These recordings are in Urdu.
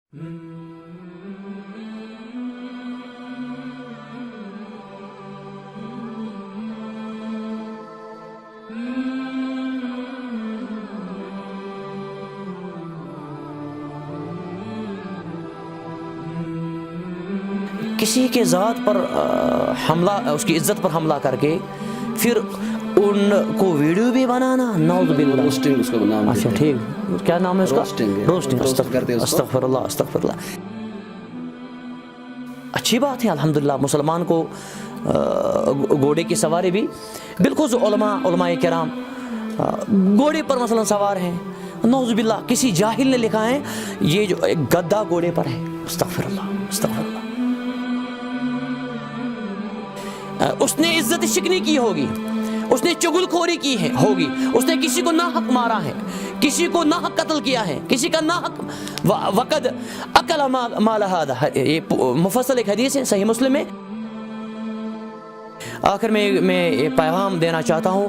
کسی کے ذات پر حملہ، اس کی عزت پر حملہ کر کے پھر ان کو ویڈیو بھی بنانا، نعوذ باللہ، روسٹنگ اس کو نام اچھا ٹھیک، کیا نام ہے اس کا؟ روسٹنگ، استغفر اللہ استغفر اللہ۔ اچھی بات ہے الحمدللہ، مسلمان کو گھوڑے کی سواری بھی، بالکل علماء کرام گھوڑے پر مثلا سوار ہیں، نعوذ باللہ کسی جاہل نے لکھا ہے یہ جو ایک گدھا گھوڑے پر ہے، استغفر اللہ استغفر اللہ۔ اس نے عزت شکنی کی ہوگی، اس نے چغل خوری کی ہے ہوگی، اس نے کسی کو ناحق مارا ہے، کسی کو ناحق قتل کیا ہے، کسی کا ناحق وقد اکل مال ھذا، یہ مفصل ایک حدیث ہے صحیح مسلم میں۔ آخر میں یہ پیغام دینا چاہتا ہوں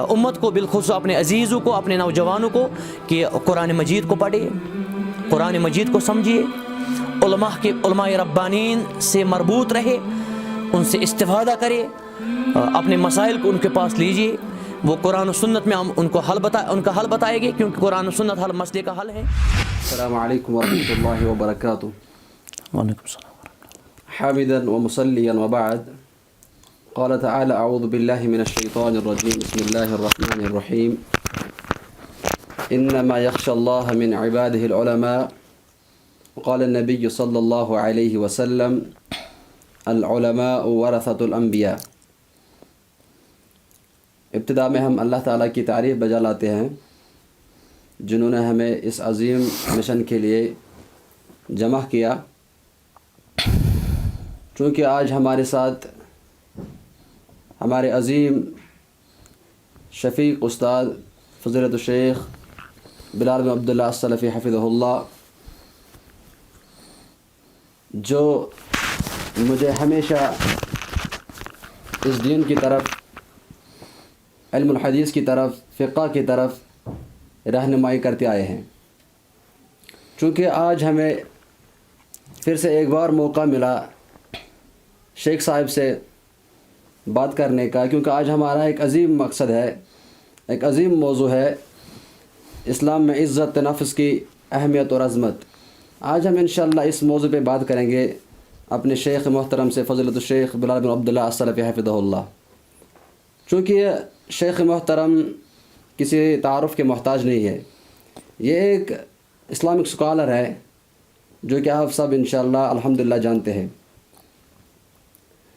امت کو، بالخصوص اپنے عزیزوں کو، اپنے نوجوانوں کو، کہ قرآن مجید کو پڑھے، قرآن مجید کو سمجھیے، علماء ربانین سے مربوط رہے، ان سے استفادہ کرے، اپنے مسائل کو ان کے پاس لیجئے، وہ قرآن و سنت میں ان کا حل بتائے گے، کیونکہ قرآن و سنت ہر مسئلے کا حل ہے۔ السلام علیکم ورحمۃ اللہ وبرکاتہ۔ وعلیکم السلام حامدا ومصلیا وبعد، قال تعالی اعوذ باللہ من الشیطان الرجیم، بسم اللہ الرحمن الرحیم، انما یخشى اللہ من عباده العلماء، قال النبی صلی اللہ علیہ وسلم العلماء ورثۃ الانبیاء۔ ابتدا میں ہم اللہ تعالیٰ کی تعریف بجا لاتے ہیں جنہوں نے ہمیں اس عظیم مشن کے لیے جمع کیا، چونکہ آج ہمارے ساتھ ہمارے عظیم شفیق استاد فضیلت الشیخ بلال بن عبداللہ السلفی حفظہ اللہ، جو مجھے ہمیشہ اس دین کی طرف، علم الحدیث کی طرف، فقہ کی طرف رہنمائی کرتے آئے ہیں۔ چونکہ آج ہمیں پھر سے ایک بار موقع ملا شیخ صاحب سے بات کرنے کا، کیونکہ آج ہمارا ایک عظیم مقصد ہے، ایک عظیم موضوع ہے، اسلام میں عزت نفس کی اہمیت اور عظمت۔ آج ہم انشاءاللہ اس موضوع پہ بات کریں گے اپنے شیخ محترم سے، فضیلت الشیخ بلال بن عبداللہ السلفی حفظہ اللہ۔ چونکہ شیخ محترم کسی تعارف کے محتاج نہیں ہے، یہ ایک اسلامک اسکالر ہے جو کہ آپ سب انشاءاللہ الحمدللہ جانتے ہیں۔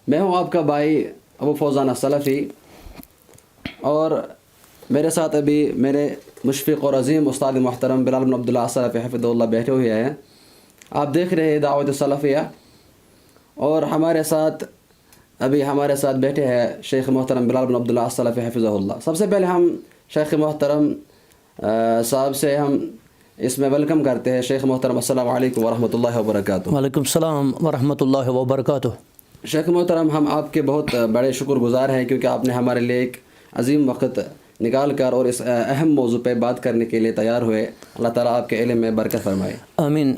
میں ہوں آپ کا بھائی ابو فوزان السلفی، اور میرے ساتھ ابھی میرے مشفق اور عظیم استاد محترم بلال بن عبداللہ السلفی حفظہ اللہ بیٹھے ہوئے ہیں۔ آپ دیکھ رہے ہیں دعوت السلفیہ، اور ہمارے ساتھ بیٹھے ہیں شیخ محترم بلال بن عبداللہ السلفی حفظہ اللہ۔ سب سے پہلے ہم شیخ محترم صاحب سے ہم اس میں ویلکم کرتے ہیں۔ شیخ محترم السلام علیکم ورحمۃ اللہ وبرکاتہ۔ وعلیکم السلام ورحمۃ اللہ وبرکاتہ۔ شیخ محترم، ہم آپ کے بہت بڑے شکر گزار ہیں، کیونکہ آپ نے ہمارے لیے ایک عظیم وقت نکال کر اور اس اہم موضوع پہ بات کرنے کے لیے تیار ہوئے۔ اللہ تعالیٰ آپ کے علم میں برکت فرمائے۔ آمین۔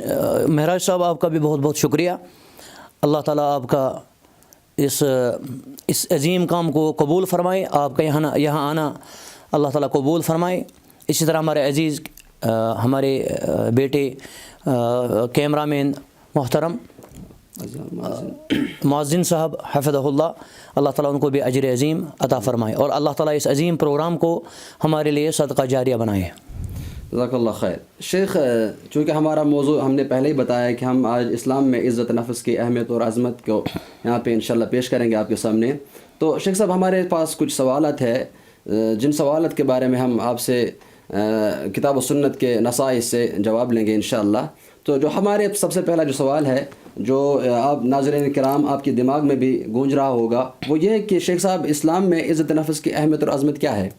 مہراج صاحب، آپ کا بھی بہت بہت شکریہ۔ اللہ تعالیٰ آپ کا اس عظیم کام کو قبول فرمائے، آپ کا یہاں آنا اللہ تعالیٰ قبول فرمائے۔ اسی طرح ہمارے عزیز ہمارے بیٹے کیمرہ مین محترم معزن صاحب حفظہ اللہ، اللہ تعالیٰ ان کو بھی اجر عظیم عطا فرمائے، اور اللہ تعالیٰ اس عظیم پروگرام کو ہمارے لیے صدقہ جاریہ بنائے۔ جزاک اللہ خیر۔ شیخ، چونکہ ہمارا موضوع ہم نے پہلے ہی بتایا کہ ہم آج اسلام میں عزت نفس کی اہمیت اور عظمت کو یہاں پہ انشاءاللہ پیش کریں گے آپ کے سامنے۔ تو شیخ صاحب، ہمارے پاس کچھ سوالات ہے، جن سوالات کے بارے میں ہم آپ سے کتاب و سنت کے نصائص سے جواب لیں گے انشاءاللہ۔ تو جو ہمارے سب سے پہلا جو سوال ہے، جو آپ ناظرین کرام آپ کے دماغ میں بھی گونج رہا ہوگا، وہ یہ ہے کہ شیخ صاحب، اسلام میں عزت نفس کی اہمیت اور عظمت کیا ہے؟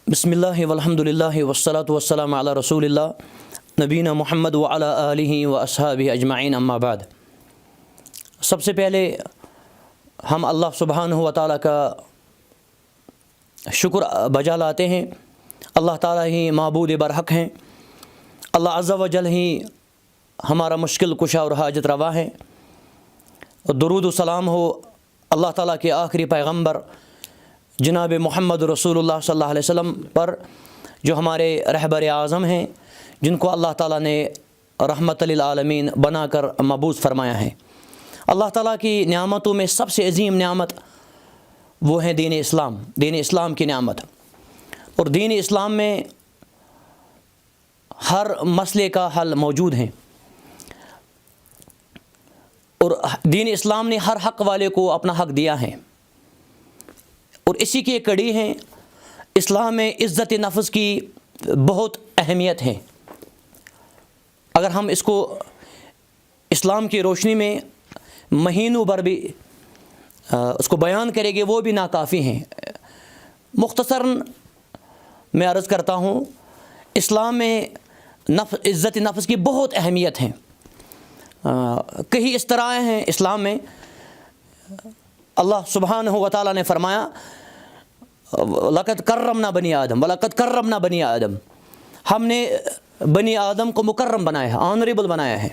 بسم اللہ والحمد للہ والصلاة والسلام علی رسول اللہ نبینا محمد وعلی آلہ واصحابہ اجمعین، اما بعد۔ سب سے پہلے ہم اللہ سبحانہ و تعالیٰ کا شکر بجا لاتے ہیں۔ اللہ تعالیٰ ہی معبود برحق ہیں، اللہ عز و جل ہی ہمارا مشکل کشا اور حاجت روا ہے. درود و سلام ہو اللہ تعالیٰ کے آخری پیغمبر جناب محمد رسول اللہ صلی اللہ علیہ وسلم پر، جو ہمارے رہبر اعظم ہیں، جن کو اللہ تعالیٰ نے رحمت للعالمین بنا کر مبعوث فرمایا ہے. اللہ تعالیٰ کی نعمتوں میں سب سے عظیم نعمت وہ ہے دین اسلام، دین اسلام کی نعمت. اور دین اسلام میں ہر مسئلے کا حل موجود ہے، اور دین اسلام نے ہر حق والے کو اپنا حق دیا ہے، اور اسی کی ایک کڑی ہے. اسلام میں عزت نفس کی بہت اہمیت ہے. اگر ہم اس کو اسلام کی روشنی میں مہینوں بھر بھی اس کو بیان کریں گے وہ بھی ناکافی ہیں. مختصراً میں عرض کرتا ہوں، اسلام میں عزت نفس کی بہت اہمیت ہے. کئی اس طرح ہیں اسلام میں. اللہ سبحانہ و تعالیٰ نے فرمایا لقد کرمنا بنی آدم ولقد کرمنا بنی آدم، ہم نے بنی آدم کو مکرم بنایا ہے، آنریبل بنایا ہے.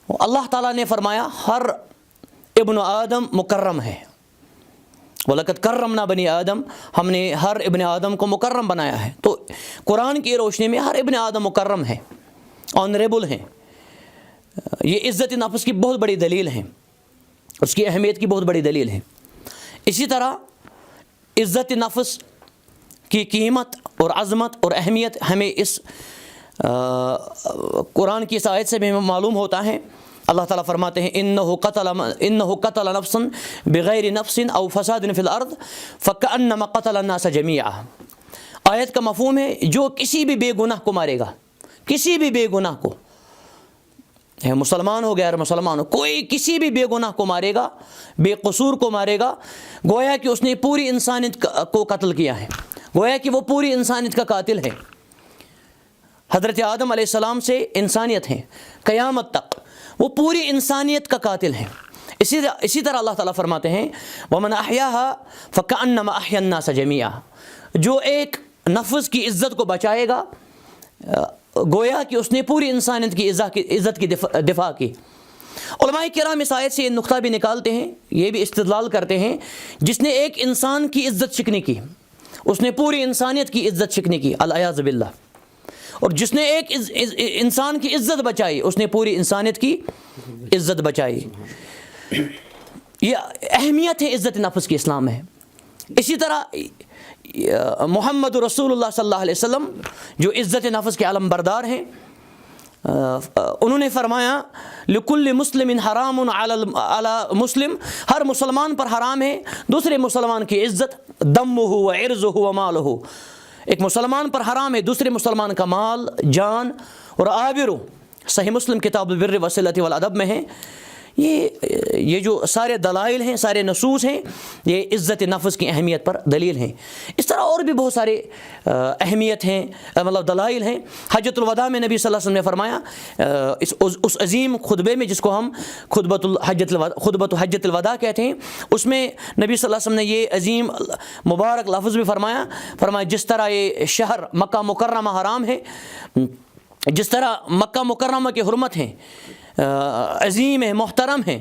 اللہ تعالیٰ نے فرمایا ہر ابن آدم مکرم ہے. وَلَقَدْ كَرَّمْنَا بنی آدم، ہم نے ہر ابن آدم کو مکرم بنایا ہے. تو قرآن کی روشنی میں ہر ابن آدم مکرم ہے، آنریبل ہیں. یہ عزت نفس کی بہت بڑی دلیل ہے، اس کی اہمیت کی بہت بڑی دلیل ہے. اسی طرح عزت نفس کی قیمت اور عظمت اور اہمیت ہمیں اس قرآن کی اس آیت سے بھی معلوم ہوتا ہے. اللہ تعالیٰ فرماتے ہیں انہ قتل نفسا بغیر نفس او فساد فی الارض فکأنما قتل الناس جمیعا. آیت کا مفہوم ہے جو کسی بھی بے گناہ کو مارے گا، کسی بھی بے گناہ کو، مسلمان ہو غیر مسلمان ہو، کوئی کسی بھی بے گناہ کو مارے گا، بے قصور کو مارے گا، گویا کہ اس نے پوری انسانیت کو قتل کیا ہے، گویا کہ وہ پوری انسانیت کا قاتل ہے. حضرت آدم علیہ السلام سے انسانیت ہے قیامت تک، وہ پوری انسانیت کا قاتل ہے. اسی طرح اللہ تعالیٰ فرماتے ہیں وَمَنْ أَحْيَاهَا فَكَأَنَّمَا أَحْيَا النَّاسَ جَمِيعًا، جو ایک نفس کی عزت کو بچائے گا گویا کہ اس نے پوری انسانیت کی عزت کی دفاع کی. علماء کرام اس آیت سے یہ نقطہ بھی نکالتے ہیں، یہ بھی استدلال کرتے ہیں، جس نے ایک انسان کی عزت شکنی کی اس نے پوری انسانیت کی عزت شکنی کی، العیاذ باللہ. اور جس نے ایک انسان کی عزت بچائی اس نے پوری انسانیت کی عزت بچائی. یہ اہمیت ہے عزت نفس کی اسلام میں. اسی طرح محمد رسول اللہ صلی اللہ علیہ وسلم جو عزت نفس کے علم بردار ہیں، انہوں نے فرمایا لکل مسلم حرام علی مسلم، ہر مسلمان پر حرام ہے دوسرے مسلمان کی عزت، دمہ و عرضہ و مالہ. ایک مسلمان پر حرام ہے دوسرے مسلمان کا مال، جان اور آبرو. صحیح مسلم کتاب البر والصلۃ والادب میں ہے. یہ جو سارے دلائل ہیں، سارے نصوص ہیں، یہ عزت نفس کی اہمیت پر دلیل ہیں. اس طرح اور بھی بہت سارے اہمیت ہیں، مطلب دلائل ہیں. حجۃ الوداع میں نبی صلی اللہ علیہ وسلم نے فرمایا اس عظیم خطبے میں جس کو ہم خطبۃ حجۃ الوداع کہتے ہیں، اس میں نبی صلی اللہ علیہ وسلم نے یہ عظیم مبارک لفظ بھی فرمایا جس طرح یہ شہر مکہ مکرمہ حرام ہے، جس طرح مکہ مکرمہ کی حرمت ہیں، عظیم ہے، محترم ہے،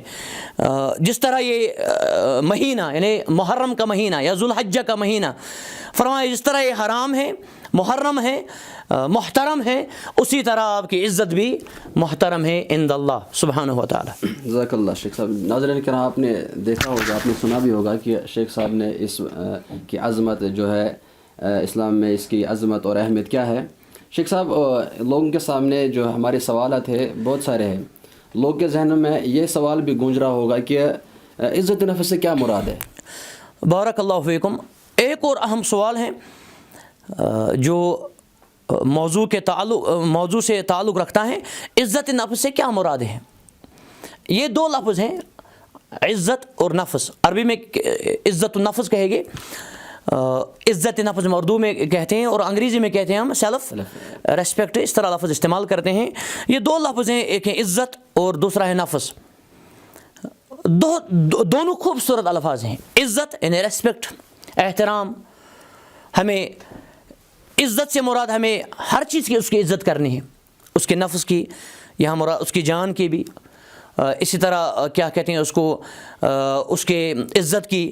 جس طرح یہ مہینہ یعنی محرم کا مہینہ یا ذوالحجہ کا مہینہ، فرمایا جس طرح یہ حرام ہے، محرم ہے، محترم ہے، اسی طرح آپ کی عزت بھی محترم ہے عند اللہ سبحانہ و تعالی. جزاک اللہ شیخ صاحب. ناظرین کرام، آپ نے دیکھا ہوگا، آپ نے سنا بھی ہوگا کہ شیخ صاحب نے اس کی عظمت جو ہے اسلام میں اس کی عظمت اور اہمیت کیا ہے. شیخ صاحب، لوگوں کے سامنے جو ہمارے سوالات ہیں بہت سارے ہیں. لوگ کے ذہن میں یہ سوال بھی گونج رہا ہوگا کہ عزت نفس سے کیا مراد ہے؟ بارک اللہ فیکم. ایک اور اہم سوال ہے جو موضوع سے تعلق رکھتا ہے، عزت نفس سے کیا مراد ہے؟ یہ دو لفظ ہیں، عزت اور نفس. عربی میں عزت النفس کہے گے، عزت نفس میں اردو میں کہتے ہیں، اور انگریزی میں کہتے ہیں ہم سیلف ریسپیکٹ. اس طرح لفظ استعمال کرتے ہیں. یہ دو لفظ ہیں، ایک ہے عزت اور دوسرا ہے نفس. دونوں خوبصورت الفاظ ہیں. عزت یعنی ریسپیکٹ، احترام. ہمیں عزت سے مراد ہمیں ہر چیز کی اس کی عزت کرنی ہے. اس کے نفس کی، یہاں مراد اس کی جان کی بھی، اسی طرح کیا کہتے ہیں اس کو، اس کے عزت کی،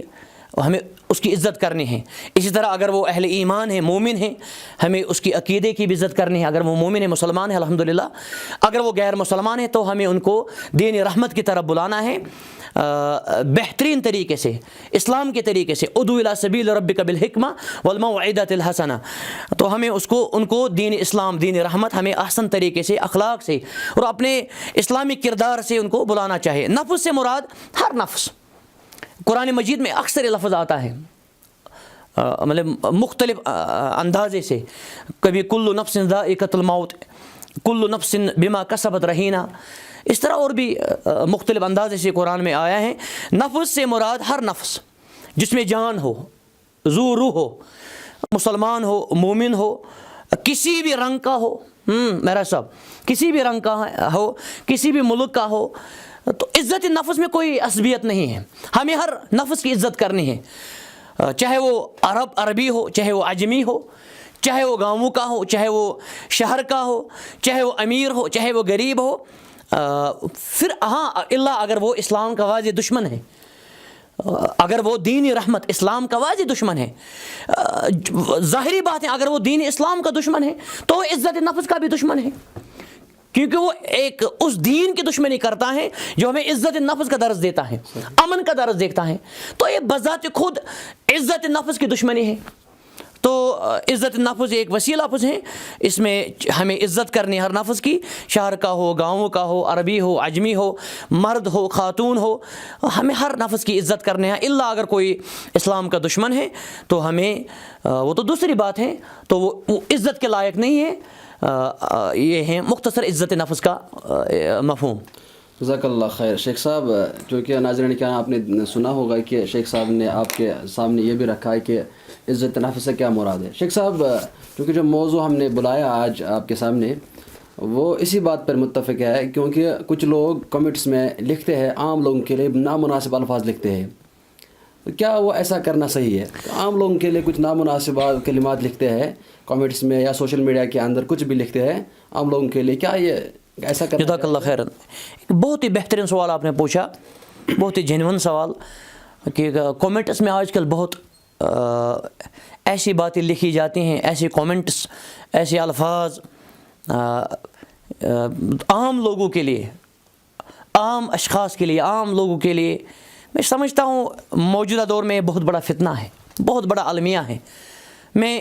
ہمیں اس کی عزت کرنی ہے۔ اسی طرح اگر وہ اہل ایمان ہے، مومن ہے، ہمیں اس کی عقیدے کی بھی عزت کرنی ہے۔ اگر وہ مومن ہے، مسلمان ہے الحمدللہ، اگر وہ غیر مسلمان ہے تو ہمیں ان کو دین رحمت کی طرف بلانا ہے بہترین طریقے سے، اسلام کے طریقے سے، ادعو الی سبیل ربک بالحکمہ والموعظۃ الحسنہ۔ تو ہمیں ان کو دین اسلام، دین رحمت، ہمیں احسن طریقے سے، اخلاق سے اور اپنے اسلامی کردار سے ان کو بلانا چاہیے۔ نفس سے مراد ہر نفس، قرآن مجید میں اکثر لفظ آتا ہے مطلب مختلف اندازے سے، کبھی کل نفس ذائقۃ الموت، کل نفس بما کسبت رہینہ، اس طرح اور بھی مختلف اندازے سے قرآن میں آیا ہے۔ نفس سے مراد ہر نفس جس میں جان ہو، ذو روح ہو، مسلمان ہو، مومن ہو، کسی بھی رنگ کا ہو، میرا صاحب کسی بھی رنگ کا ہو، کسی بھی ملک کا ہو، تو عزت نفس میں کوئی عصبیت نہیں ہے۔ ہمیں ہر نفس کی عزت کرنی ہے، چاہے وہ عربی ہو، چاہے وہ عجمی ہو، چاہے وہ گاؤں کا ہو، چاہے وہ شہر کا ہو، چاہے وہ امیر ہو، چاہے وہ غریب ہو، پھر ہاں اللہ اگر وہ اسلام کا واضح دشمن ہے، اگر وہ دین رحمت اسلام کا واضح دشمن ہے، ظاہری بات ہے اگر وہ دین اسلام کا دشمن ہے تو وہ عزت نفس کا بھی دشمن ہے، کیونکہ وہ ایک اس دین کی دشمنی کرتا ہے جو ہمیں عزت نفس کا درس دیتا ہے، امن کا درس دیتا ہے، تو یہ بذات خود عزت نفس کی دشمنی ہے۔ تو عزت نفس ایک وسیع لفظ ہے، اس میں ہمیں عزت کرنی ہر نفس کی، شہر کا ہو، گاؤں کا ہو، عربی ہو، عجمی ہو، مرد ہو، خاتون ہو، ہمیں ہر نفس کی عزت کرنی ہے، الا اگر کوئی اسلام کا دشمن ہے تو ہمیں وہ تو دوسری بات ہے، تو وہ عزت کے لائق نہیں ہے۔ یہ ہے مختصر عزت نفس کا مفہوم۔ جزاک اللہ خیر شیخ صاحب۔ چونکہ ناظرین کیا آپ نے سنا ہوگا کہ شیخ صاحب نے آپ کے سامنے یہ بھی رکھا ہے کہ عزت نفس سے کیا مراد ہے۔ شیخ صاحب چونکہ جو موضوع ہم نے بلایا آج آپ کے سامنے وہ اسی بات پر متفق ہے، کیونکہ کچھ لوگ کمنٹس میں لکھتے ہیں، عام لوگوں کے لیے نامناسب الفاظ لکھتے ہیں، تو کیا وہ ایسا کرنا صحیح ہے؟ عام لوگوں کے لیے کچھ نامناسب کلمات لکھتے ہیں کمنٹس میں یا سوشل میڈیا کے اندر کچھ بھی لکھتے ہیں عام لوگوں کے لیے، کیا یہ ایسا کرنا؟ جزاک اللہ خیرن، بہت ہی بہترین سوال آپ نے پوچھا، بہت ہی جینون سوال، کہ کومنٹس میں آج کل بہت ایسی باتیں لکھی جاتی ہیں، ایسے کومنٹس، ایسے الفاظ عام لوگوں کے لیے، عام اشخاص کے لیے، عام لوگوں کے لیے، میں سمجھتا ہوں موجودہ دور میں بہت بڑا فتنہ ہے، بہت بڑا المیہ ہے۔ میں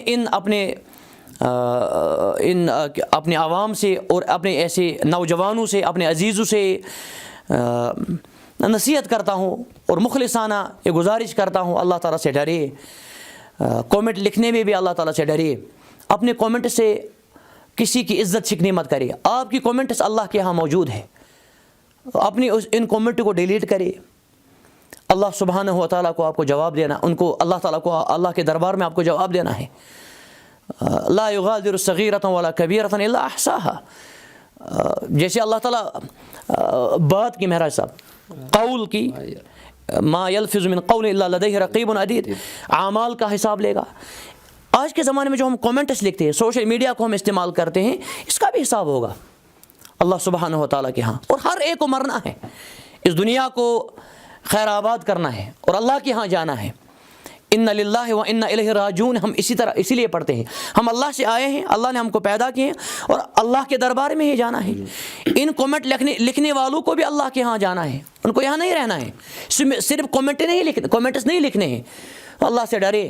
اپنے عوام سے اور اپنے ایسے نوجوانوں سے، اپنے عزیزوں سے نصیحت کرتا ہوں اور مخلصانہ یہ گزارش کرتا ہوں، اللہ تعالیٰ سے ڈرے، کومنٹ لکھنے میں بھی اللہ تعالیٰ سے ڈرے، اپنے کومنٹ سے کسی کی عزت شکنی مت کرے، آپ کی کومنٹس اللہ کے ہاں موجود ہے، اپنی ان کومنٹ کو ڈیلیٹ کرے، اللہ سبحانہ و تعالیٰ کو آپ کو جواب دینا، ان کو اللہ تعالیٰ کو اللہ کے دربار میں آپ کو جواب دینا ہے۔ لا یغادر صغیرۃ ولا کبیرۃ الا احصاها، جیسے اللہ تعالیٰ بات کی، مہراج صاحب قول کی، ما یلفظ من قول الا لدیہ رقیب عتید، اعمال کا حساب لے گا۔ آج کے زمانے میں جو ہم کومنٹس لکھتے ہیں، سوشل میڈیا کو ہم استعمال کرتے ہیں، اس کا بھی حساب ہوگا اللہ سبحانہ و تعالیٰ کے ہاں، اور ہر ایک کو مرنا ہے، اس دنیا کو خیر آباد کرنا ہے اور اللہ کے ہاں جانا ہے۔ ان للہ و انا الیہ راجعون، ہم اسی لیے پڑھتے ہیں، ہم اللہ سے آئے ہیں، اللہ نے ہم کو پیدا کیے ہیں اور اللہ کے دربار میں ہی جانا ہے۔ ان کومنٹ لکھنے والوں کو بھی اللہ کے ہاں جانا ہے، ان کو یہاں نہیں رہنا ہے، صرف کومنٹس نہیں لکھنے ہیں۔ اللہ سے ڈرے،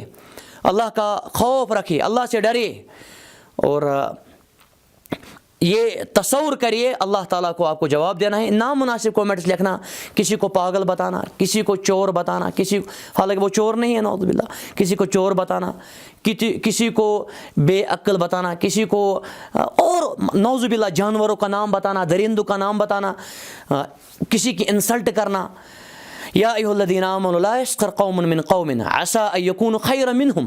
اللہ کا خوف رکھے، اللہ سے ڈرے، اور یہ تصور کریے اللہ تعالیٰ کو آپ کو جواب دینا ہے۔ نامناسب کومنٹس لکھنا، کسی کو پاگل بتانا، کسی کو چور بتانا، حالانکہ وہ چور نہیں ہے نعوذ باللہ، کسی کو چور بتانا، کسی کو بے عقل بتانا، کسی کو اور نعوذ باللہ جانوروں کا نام بتانا، درندوں کا نام بتانا، کسی کی انسلٹ کرنا۔ یا ایھا الذین آمنوا لا یسخر قوم من قوم عسى ان یکونوا خیرا منهم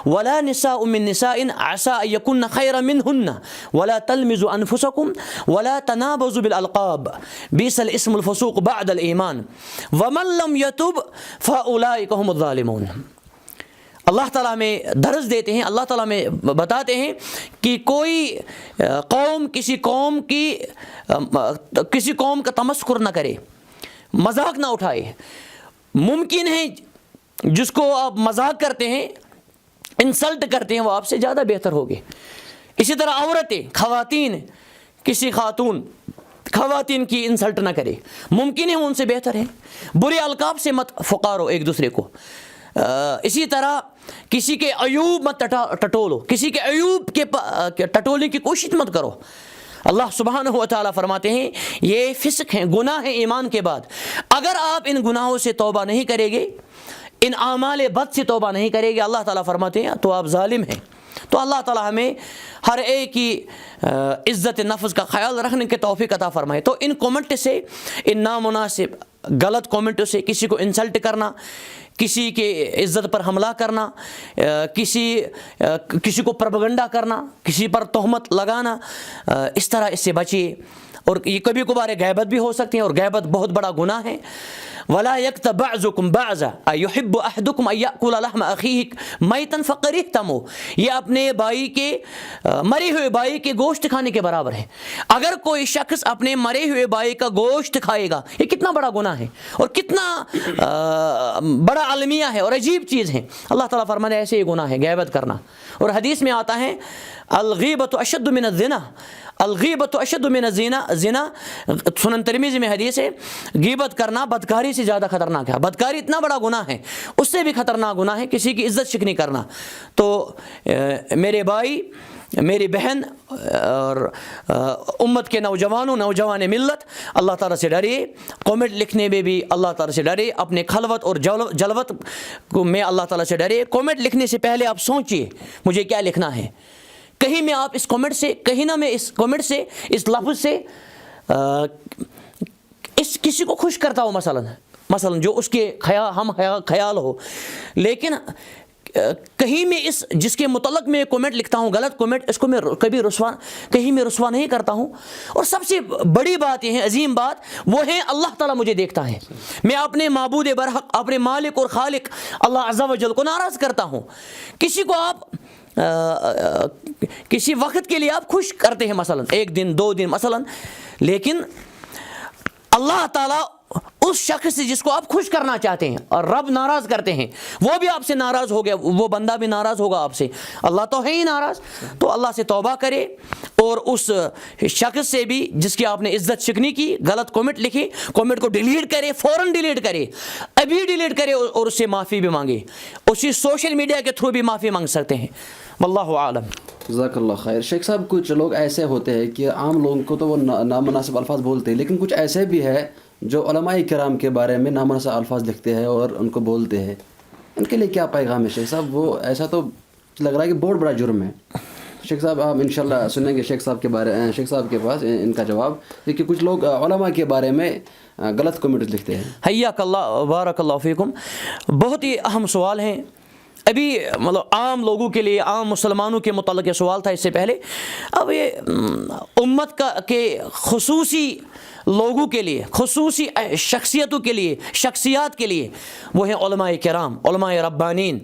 ولا نساء من نساء عسى ان یکن خیرا منهن ولا تلمزوا انفسکم ولا تنابزوا بالالقاب بئس الاسم الفسوق بعد الایمان ومن لم یتب فاولئک هم الظالمون۔ اللہ تعالیٰ ہمیں درس دیتے ہیں, اللہ تعالیٰ ہمیں بتاتے ہیں کہ کوئی قوم کسی قوم کا تمسخر نہ کرے, مذاق نہ اٹھائے. ممکن ہے جس کو آپ مذاق کرتے ہیں, انسلٹ کرتے ہیں, وہ آپ سے زیادہ بہتر ہوگے. اسی طرح عورتیں, خواتین, کسی خواتین کی انسلٹ نہ کرے, ممکن ہے وہ ان سے بہتر ہے. برے القاب سے مت پکارو ایک دوسرے کو. اسی طرح کسی کے عیوب مت ٹٹولو, کسی کے عیوب کے ٹٹولنے کی کوشش مت کرو. اللہ سبحانہ و تعالیٰ فرماتے ہیں یہ فسق ہیں, گناہ ہیں ایمان کے بعد. اگر آپ ان گناہوں سے توبہ نہیں کریں گے, ان اعمال بد سے توبہ نہیں کریں گے, اللہ تعالیٰ فرماتے ہیں تو آپ ظالم ہیں. تو اللہ تعالیٰ ہمیں ہر ایک کی عزت نفس کا خیال رکھنے کے توفیق عطا فرمائے. تو ان کومنٹ سے, ان نامناسب غلط کومنٹوں سے, کسی کو انسلٹ کرنا, کسی کے عزت پر حملہ کرنا, کسی کو پروپیگنڈا کرنا, کسی پر تہمت لگانا, اس طرح اس سے بچیے. اور یہ کبھی کبھار غیبت بھی ہو سکتی ہیں, اور غیبت بہت بڑا گناہ ہے. ولا يكتب بعضكم بعضا ايحب احدكم ان ياكل لحم اخيه ميتا فكرهتموه, یہ اپنے بھائی کے مرے ہوئے بھائی کے گوشت کھانے کے برابر ہے. اگر کوئی شخص اپنے مرے ہوئے بھائی کا گوشت کھائے گا, یہ کتنا بڑا گناہ ہے اور کتنا بڑا المیہ ہے اور عجیب چیز ہے. اللہ تعالیٰ فرماتے ہیں ایسے یہ گناہ ہے غیبت کرنا. اور حدیث میں آتا ہے الغیبت اشد من الزنا, الغیبت اشد من الزنا. سنن ترمذی میں حدیث ہے غیبت کرنا بدکاری سے زیادہ خطرناک ہے. بدکاری اتنا بڑا گناہ ہے, اس سے بھی خطرناک گناہ ہے کسی کی عزت شکنی کرنا. تو میرے بھائی, میری بہن اور امت کے نوجوان ملت, اللہ تعالیٰ سے ڈریے. کومنٹ لکھنے میں بھی اللہ تعالیٰ سے ڈریے. اپنے خلوت اور جلوت کو میں اللہ تعالیٰ سے ڈریے. کومنٹ لکھنے سے پہلے آپ سوچئے مجھے کیا لکھنا ہے. کہیں میں آپ اس کومنٹ سے, کہیں نہ میں اس کومنٹ سے, اس لفظ سے اس کسی کو خوش کرتا ہوں, مثلا جو اس کے خیال ہو, لیکن کہیں میں اس جس کے متعلق میں کومنٹ لکھتا ہوں غلط کومنٹ, اس کو میں کبھی کہیں میں رسوا نہیں کرتا ہوں. اور سب سے بڑی بات یہ ہے, عظیم بات وہ ہے اللہ تعالیٰ مجھے دیکھتا ہے. میں اپنے معبود برحق, اپنے مالک اور خالق اللہ عز و جل کو ناراض کرتا ہوں. کسی کو آپ کسی وقت کے لیے آپ خوش کرتے ہیں, مثلا 1 دن 2 دن مثلا, لیکن اللہ تعالیٰ اس شخص سے جس کو آپ خوش کرنا چاہتے ہیں اور رب ناراض کرتے ہیں, وہ بھی آپ سے ناراض ہو گیا, وہ بندہ بھی ناراض ہوگا آپ سے. اللہ تو ہے ہی ناراض. تو اللہ سے توبہ کرے اور اس شخص سے بھی جس کی آپ نے عزت شکنی کی, غلط کومنٹ لکھی, کومنٹ کو ڈیلیٹ کرے, فوراً ڈیلیٹ کرے, ابھی ڈیلیٹ کرے, اور اس سے معافی بھی مانگے. اسی سوشل میڈیا کے تھرو بھی معافی مانگ سکتے ہیں. واللہ عالم. جزاک اللہ خیر. شیخ صاحب کچھ لوگ ایسے ہوتے ہیں کہ عام لوگوں کو تو وہ نامناسب الفاظ بولتے ہیں, لیکن کچھ ایسے بھی ہے جو علماء کرام کے بارے میں نامناسب الفاظ لکھتے ہیں اور ان کو بولتے ہیں. ان کے لیے کیا پیغام ہے شیخ صاحب؟ وہ ایسا تو لگ رہا ہے کہ بہت بڑا جرم ہے. شیخ صاحب آپ انشاءاللہ سنیں گے شیخ صاحب کے پاس ان کا جواب, کیونکہ کچھ لوگ علماء کے بارے میں غلط کمنٹ لکھتے ہیں. حیاک اللہ, بارک اللہ فیکم. بہت ہی اہم سوال ہیں. ابھی مطلب عام لوگوں کے لیے, عام مسلمانوں کے متعلق یہ سوال تھا اس سے پہلے. اب یہ امت کے خصوصی لوگوں کے لیے, خصوصی شخصیات کے لیے, وہ ہیں علماء کرام, علماء ربانین.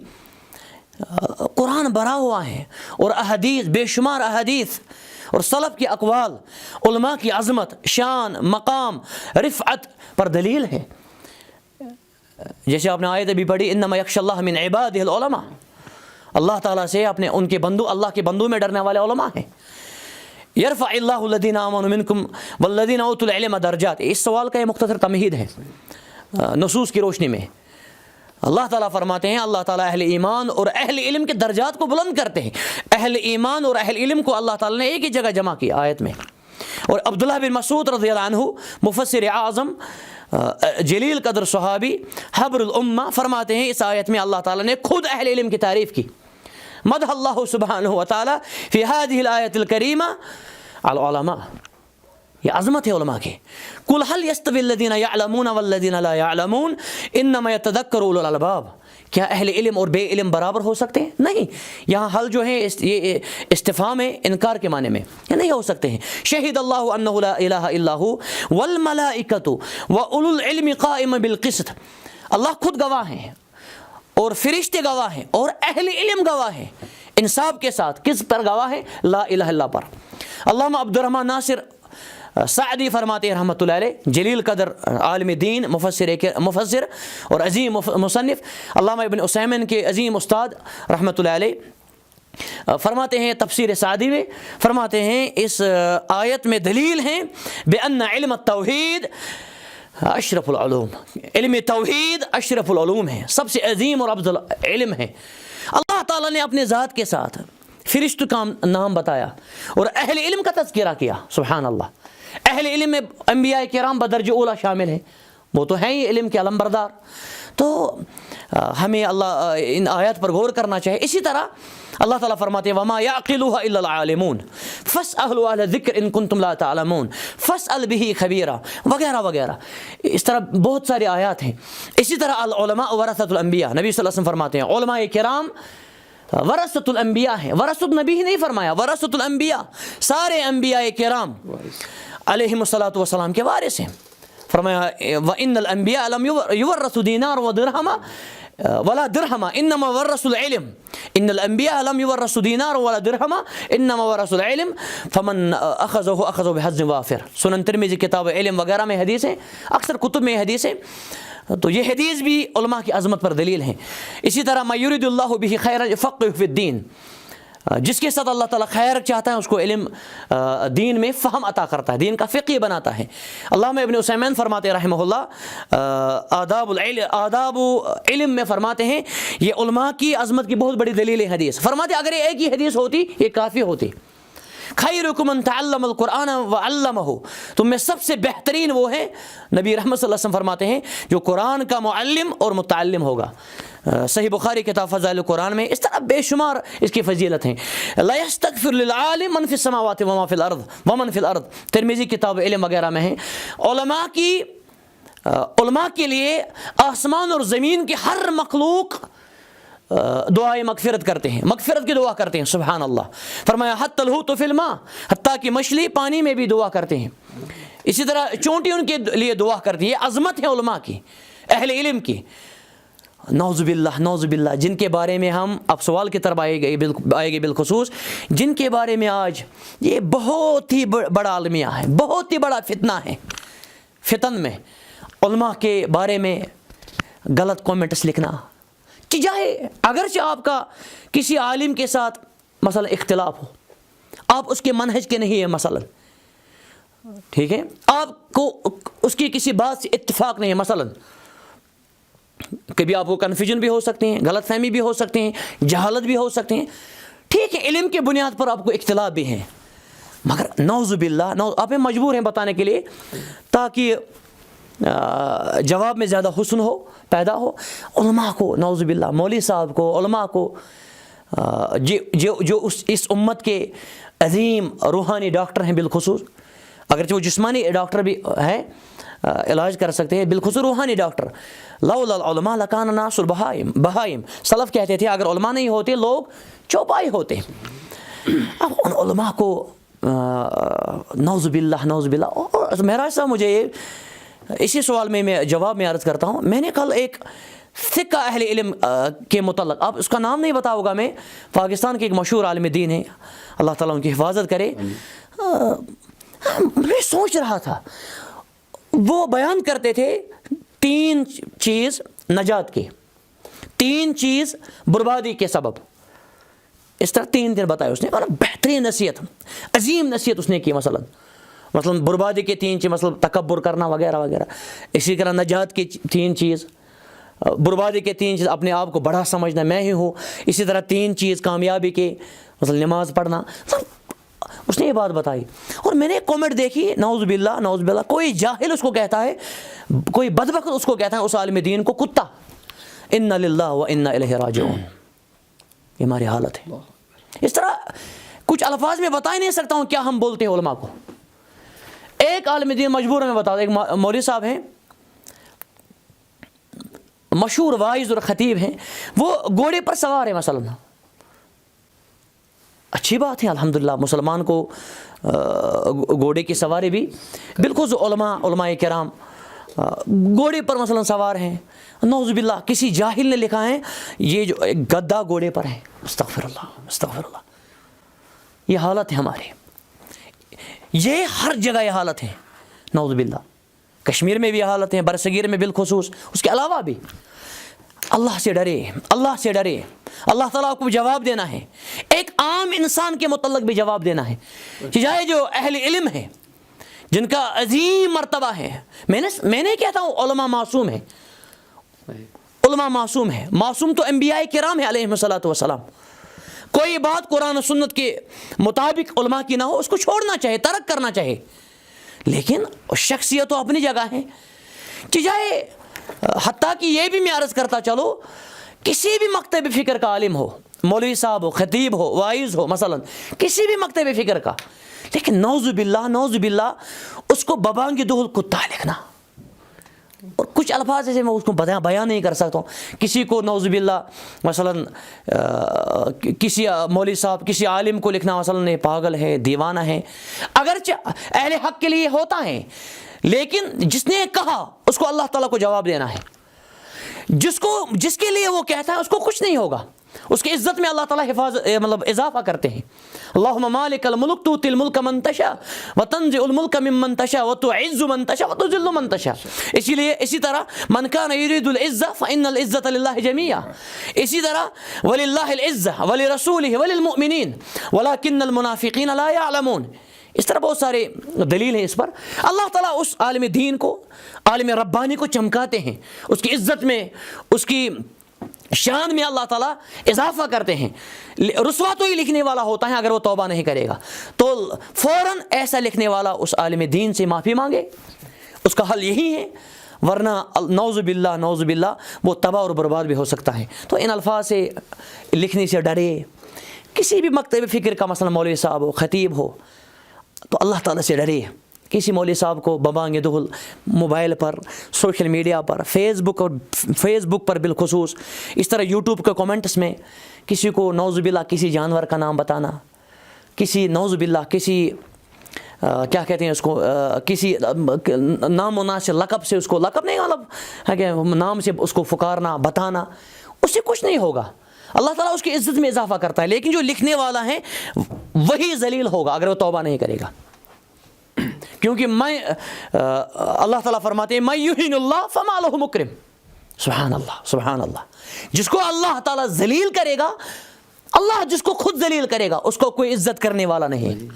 قرآن بھرا ہوا ہے اور احادیث, بے شمار احادیث اور سلف کے اقوال علماء کی عظمت, شان, مقام, رفعت پر دلیل ہے. جیسے آپ نے آیت بھی پڑھی انما یخشی اللہ من عبادہ العلماء, اللہ تعالیٰ سے اپنے ان کے بندوں, اللہ کے بندوں میں ڈرنے والے علماء ہیں. یرفع اللہ الذین آمنوا منکم والذین اوتوا العلم درجات. اس سوال کا یہ مختصر تمہید ہے نصوص کی روشنی میں. اللہ تعالیٰ فرماتے ہیں اللہ تعالیٰ اہل ایمان اور اہل علم کے درجات کو بلند کرتے ہیں. اہل ایمان اور اہل علم کو اللہ تعالیٰ نے ایک ہی جگہ جمع کیا آیت میں. اور عبداللہ بن مسعود رضی اللہ عنہ, مفسر اعظم, جلیل قدر صحابی, حبر الامہ, فرماتے ہیں اس آیت میں اللہ تعالیٰ نے خود اہل علم کی تعریف کی. مدح اللہ سبحانہ وتعالی فی هذه الآیت الکریمہ العلماء. یہ عظمت ہے علماء کی. قل هل يستوي الذین یعلمون والذین لا یعلمون انما يتذکر اولو الالباب. کیا اہل علم اور بے علم برابر ہو سکتے ہیں؟ نہیں. یہاں حل جو ہے یہ استفہام ہے, انکار کے معنی میں, یہ نہیں ہو سکتے ہیں. شہید اللہ انہ لا الہ الا ہو والملائکۃ واولو العلم قائما بالقسط. اللہ خود گواہ ہیں, اور فرشتے گواہ ہیں اور اہل علم گواہ ہیں انصاف کے ساتھ. کس پر گواہ ہیں؟ لا الہ الا اللہ پر. علامہ عبد الرحمن ناصر سعدی فرماتے ہیں رحمۃ اللہ علیہ، جلیل قدر عالم دین، مفسر اور عظیم مصنف، علامہ ابن عثیمین کے عظیم استاد رحمۃ اللہ علیہ فرماتے ہیں تفسیر سعدی میں، فرماتے ہیں اس آیت میں دلیل ہیں بأن علم التوحید اشرف العلوم، علم توحید اشرف العلوم ہے، سب سے عظیم اور افضل علم ہے. اللہ تعالیٰ نے اپنے ذات کے ساتھ فرشتوں کا نام بتایا اور اہل علم کا تذکرہ کیا. سبحان اللہ. اہل علم میں انبیاء کرام بدرجہ اولا شامل ہیں، وہ تو ہیں ہی علم کے علمبردار. تو ہمیں اللہ ان آیات پر غور کرنا چاہیے. اسی طرح اللہ تعالیٰ فرماتے ہیں وَمَا يَعْقِلُهَا إِلَّا الْعَالِمُونَ فَاسْأَلُوا أَهْلَ الذِّكْرِ إِن كُنتُمْ لَا تَعْلَمُونَ فَاسْأَلْ بِهِ خَبِيرًا وغیرہ وغیرہ. اس طرح بہت سارے آیات ہیں. اسی طرح العلماء ورثۃ الانبیاء، نبی صلی اللہ علیہ وسلم فرماتے ہیں علماء کرام ورثۃ الانبیاء ہیں. ورثۃ نبی ہی نہیں فرمایا، ورثۃ الانبیاء، سارے انبیاء کرام علیہم الصلاۃ والسلام کے وارث ہیں. فرمایا وَإِنَّ الْأَنْبِيَاءَ لَمْ يُوَرَّثُوا دِينَارًا وَدِرْهَمًا وَلَا دِرْهَمًا إِنَّمَا وَرَّثُوا الْعِلْمَ إِنَّ الْأَنْبِيَاءَ لَمْ يُوَرَّثُوا دِينَارًا وَلَا دِرْهَمًا إِنَّمَا وَرَّثُوا الْعِلْمَ فَمَنْ أَخَذَهُ أَخَذَهُ بِحَظٍّ وَافِرٍ. سنن ترمذی کتاب علم وغیرہ میں حدیث ہیں، اکثر کتب میں حدیث ہیں. تو یہ حدیث بھی علماء کی عظمت پر دلیل ہیں. اسی طرح مَن يُرِدُ اللَّهُ بِهِ خَيْرًا يُفَقِّهُ فِي الدِّينِ، جس کے ساتھ اللہ تعالیٰ خیر چاہتا ہے اس کو علم دین میں فہم عطا کرتا ہے، دین کا فقہ بناتا ہے. علامہ ابن عثیمین فرماتے ہیں رحمہ اللہ آداب علم میں فرماتے ہیں یہ علماء کی عظمت کی بہت بڑی دلیل ہے حدیث. فرماتے ہیں اگر یہ ایک ہی حدیث ہوتی یہ کافی ہوتی. خیرکم من تعلم القرآن وعلمہ، تم میں سب سے بہترین وہ ہے، نبی رحمت صلی اللہ علیہ وسلم فرماتے ہیں، جو قرآن کا معلم اور متعلم ہوگا. صحیح بخاری کتاب فضائل القرآن میں اس طرح بے شمار اس کی فضیلت ہیں. لا یستغفر للعالم من فی السماوات وما فی الارض ومن فی الارض، ترمذی کتاب علم وغیرہ میں ہیں. علماء کے لیے آسمان اور زمین کی ہر مخلوق دعائیں مغفرت کرتے ہیں، مغفرت کی دعا کرتے ہیں. سبحان اللہ. فرمایا حتی الحوت فی الماء، حتیٰ کہ مچھلی پانی میں بھی دعا کرتے ہیں. اسی طرح چونٹی ان کے لیے دعا کرتی ہے. یہ عظمت ہے علماء کی، اہل علم کی. نعوذ باللہ جن کے بارے میں ہم اب سوال کی طرف آئے گے بالخصوص، جن کے بارے میں آج یہ بہت ہی بڑا المیہ ہے، بہت ہی بڑا فتنہ ہے. فتن میں علماء کے بارے میں غلط کومنٹس لکھنا، چاہے اگرچہ آپ کا کسی عالم کے ساتھ مثلا اختلاف ہو، آپ اس کے منہج کے نہیں ہیں مثلا، ٹھیک ہے، آپ کو اس کی کسی بات سے اتفاق نہیں ہے مثلا، کبھی آپ کو کنفیوژن بھی ہو سکتے ہیں، غلط فہمی بھی ہو سکتے ہیں، جہالت بھی ہو سکتے ہیں، ٹھیک ہے، علم کی بنیاد پر آپ کو اختلاف بھی ہیں، مگر نعوذ باللہ آپ مجبور ہیں بتانے کے لیے تاکہ جواب میں زیادہ حسن ہو پیدا ہو. علماء کو نعوذ باللہ، مولوی صاحب کو، علماء کو، جو اس امت کے عظیم روحانی ڈاکٹر ہیں بالخصوص، اگرچہ وہ جسمانی ڈاکٹر بھی ہیں، علاج کر سکتے ہیں، بالخصوص روحانی ڈاکٹر. لولا العلماء لکان الناس بہائم، سلف کہتے تھے اگر علماء نہیں ہوتے لوگ چوپائے ہوتے. اب ان علماء کو نعوذ باللہ. اور مہراج صاحب مجھے اسی سوال میں جواب میں عرض کرتا ہوں، میں نے کل ایک فقہ اہل علم کے متعلق، آپ اس کا نام نہیں بتاؤں گا میں، پاکستان کے ایک مشہور عالم دین ہیں، اللہ تعالیٰ ان کی حفاظت کرے. میں سوچ رہا تھا وہ بیان کرتے تھے 3 چیز نجات کی، 3 چیز بربادی کے سبب، اس طرح 3 دن بتائے اس نے، اور بہترین نصیحت، عظیم نصیحت اس نے کی. مثلا بربادی کے 3 چیز، مثلا تکبر کرنا وغیرہ وغیرہ. اسی طرح نجات کی 3 چیز، بربادی کے 3 چیز، اپنے آپ کو بڑا سمجھنا میں ہی ہوں. اسی طرح 3 چیز کامیابی کے، مثلا نماز پڑھنا. اس نے یہ بات بتائی اور میں نے کامنٹ دیکھی، نعوذ باللہ، کوئی جاہل اس کو کہتا ہے، کوئی بدبخت اس کو کہتا ہے، اس عالم دین کو کتا. انا للہ و انا الیہ راجعون. یہ ہماری حالت ہے. اس طرح کچھ الفاظ میں بتا ہی نہیں سکتا ہوں کیا ہم بولتے ہیں علماء کو. ایک عالم دین مجبور میں بتا دوں، ایک مولوی صاحب ہیں، مشہور واعظ اور خطیب ہیں، وہ گھوڑے پر سوار ہے مثلا. اچھی بات ہے الحمدللہ، مسلمان کو گھوڑے کی سواری بھی، بالکل علماء کرام گھوڑے پر مثلا سوار ہیں، نعوذ باللہ کسی جاہل نے لکھا ہے یہ جو گدا گھوڑے پر ہے، استغفر اللہ استغفر اللہ. یہ حالت ہے ہمارے، یہ ہر جگہ یہ حالت ہے نعوذ باللہ. کشمیر میں بھی یہ حالت ہے، برصغیر میں بالخصوص، اس کے علاوہ بھی. اللہ سے ڈرے، اللہ سے ڈرے. اللہ تعالیٰ کو جواب دینا ہے، ایک عام انسان کے متعلق بھی جواب دینا ہے. چاہے جو اہل علم ہے جن کا عظیم مرتبہ ہے، میں نہیں کہتا ہوں علماء معصوم ہے، علماء معصوم ہے، معصوم تو انبیاء کرام ہے علیہم الصلوۃ والسلام. کوئی بات قرآن و سنت کے مطابق علماء کی نہ ہو اس کو چھوڑنا چاہیے، ترک کرنا چاہیے. لیکن شخصیت تو اپنی جگہ ہے. چاہے حتیٰ کہ یہ بھی میں عرض کرتا چلو کسی بھی مکتب فکر کا عالم ہو، مولوی صاحب ہو، خطیب ہو، واعظ ہو، مثلا کسی بھی مکتب فکر کا، لیکن نعوذ باللہ اس کو ببانگ دہل کتا لکھنا، اور کچھ الفاظ ایسے میں اس کو بیان نہیں کر سکتا ہوں. کسی کو نعوذ باللہ مثلا کسی مولوی صاحب کسی عالم کو لکھنا مثلا یہ پاگل ہے، دیوانہ ہے، اگرچہ اہل حق کے لیے ہوتا ہے، لیکن جس نے کہا اس کو اللہ تعالیٰ کو جواب دینا ہے. جس کے لیے وہ کہتا ہے اس کو کچھ نہیں ہوگا، اس کی عزت میں اللہ تعالیٰ اضافہ کرتے ہیں. اللہم مالک الملک تؤتی الملک من تشاء وتنزع الملک ممن تشاء وتعز من تشاء وتذل من تشاء. اسی طرح من کان یرید العزة فإن العزة للہ جمیعا. اسی طرح وللہ العزة ولرسولہ وللمؤمنین ولکن المنافقین لا یعلمون. اس طرح بہت سارے دلیل ہیں اس پر. اللہ تعالیٰ اس عالم دین کو، عالم ربانی کو چمکاتے ہیں، اس کی عزت میں، اس کی شان میں اللہ تعالیٰ اضافہ کرتے ہیں. رسوا تو ہی لکھنے والا ہوتا ہے اگر وہ توبہ نہیں کرے گا، تو فوراً ایسا لکھنے والا اس عالم دین سے معافی مانگے، اس کا حل یہی ہے، ورنہ نعوذ باللہ وہ تباہ اور برباد بھی ہو سکتا ہے. تو ان الفاظ سے لکھنے سے ڈرے. کسی بھی مکتب فکر کا مثلا مولوی صاحب ہو، خطیب ہو، تو اللہ تعالیٰ سے ڈرے. کسی مولوی صاحب کو ببانگ دہل موبائل پر، سوشل میڈیا پر، فیس بک پر بالخصوص، اس طرح یوٹیوب کے کومنٹس میں کسی کو نعوذ باللہ کسی جانور کا نام بتانا، کسی نعوذ باللہ کسی کیا کہتے ہیں اس کو، کسی نامناسب لقب سے، اس کو لقب نہیں مطلب نام سے اس کو پکارنا، بتانا، اس سے کچھ نہیں ہوگا. اللہ تعالیٰ اس کی عزت میں اضافہ کرتا ہے، لیکن جو لکھنے والا ہے وہی ذلیل ہوگا اگر وہ توبہ نہیں کرے گا. کیونکہ اللہ تعالیٰ فرماتے ہیں من یہین اللہ فما لہ مکرم. سبحان اللہ سبحان اللہ. جس کو اللہ تعالیٰ ذلیل کرے گا، اللہ جس کو خود ذلیل کرے گا اس کو کوئی عزت کرنے والا نہیں.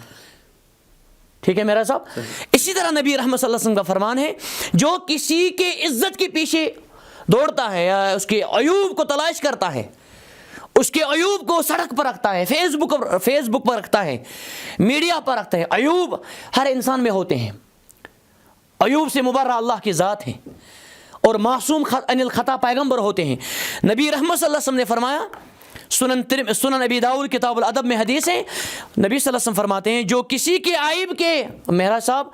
ٹھیک ہے میرا صاحب. اسی طرح نبی رحمت صلی اللہ علیہ وسلم کا فرمان ہے جو کسی کے عزت کے پیچھے دوڑتا ہے یا اس کے عیوب کو تلاش کرتا ہے، اس کے عیوب کو سڑک پر رکھتا ہے، فیس بک پر رکھتا ہے، میڈیا پر رکھتا ہے. عیوب ہر انسان میں ہوتے ہیں. عیوب سے مبرہ اللہ کی ذات ہے اور معصوم عن الخطا پیغمبر ہوتے ہیں. نبی رحمت صلی اللہ علیہ وسلم نے فرمایا، سنن ابی داؤد کتاب الادب میں حدیث ہے، نبی صلی اللہ علیہ وسلم فرماتے ہیں جو کسی کے عیب کے، میرا صاحب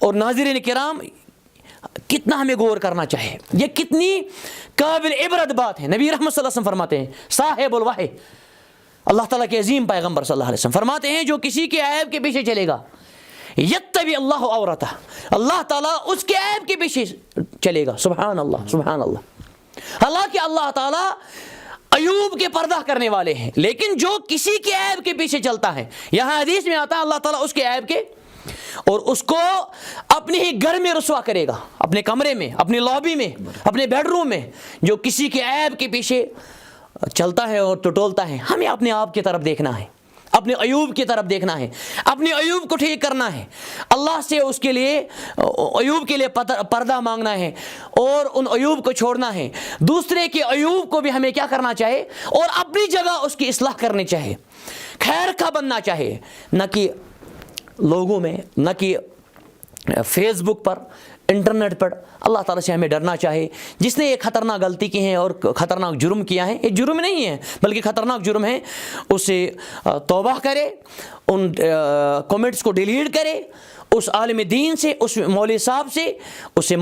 اور ناظرین کرام کتنا ہمیں غور کرنا چاہیے، یہ کتنی قابل عبرت بات ہے. نبی رحمت صلی اللہ علیہ وسلم فرماتے ہیں، صاحب الوحی، اللہ تعالیٰ کے عظیم پیغمبر صلی اللہ علیہ وسلم فرماتے ہیں جو کسی کے عیب کے پیچھے چلے گا، یتبع اللہ عورتہ، اللہ تعالیٰ اس کے عیب کے پیچھے چلے گا. سبحان اللہ سبحان اللہ. حالانکہ اللہ تعالیٰ عیوب کے پردہ کرنے والے ہیں، لیکن جو کسی کے عیب کے پیچھے چلتا ہے، یہاں حدیث میں آتا ہے اللہ تعالیٰ اس کے عیب کے اور اس کو اپنے ہی گھر میں رسوا کرے گا، اپنے کمرے میں، اپنی لابی میں، اپنے بیڈ روم میں. جو کسی کے عیب کے پیچھے چلتا ہے اور ٹٹولتا ہے، ہمیں اپنے آپ کی طرف دیکھنا ہے، اپنے عیوب کی طرف دیکھنا ہے، اپنے عیوب کو ٹھیک کرنا ہے، اللہ سے اس کے لیے عیوب کے لیے پردہ مانگنا ہے اور ان عیوب کو چھوڑنا ہے. دوسرے کے عیوب کو بھی ہمیں کیا کرنا چاہیے اور اپنی جگہ اس کی اصلاح کرنی چاہیے، خیر کا بننا چاہیے، نہ کہ لوگوں میں، نہ کہ فیس بک پر، انٹرنیٹ پر. اللہ تعالیٰ سے ہمیں ڈرنا چاہیے. جس نے یہ خطرناک غلطی کی ہے اور خطرناک جرم کیا ہے، یہ جرم نہیں ہے بلکہ خطرناک جرم ہے، اسے توبہ کرے، ان کمنٹس کو ڈیلیٹ کرے، اس عالم دین سے، اس مولوی صاحب سے اسے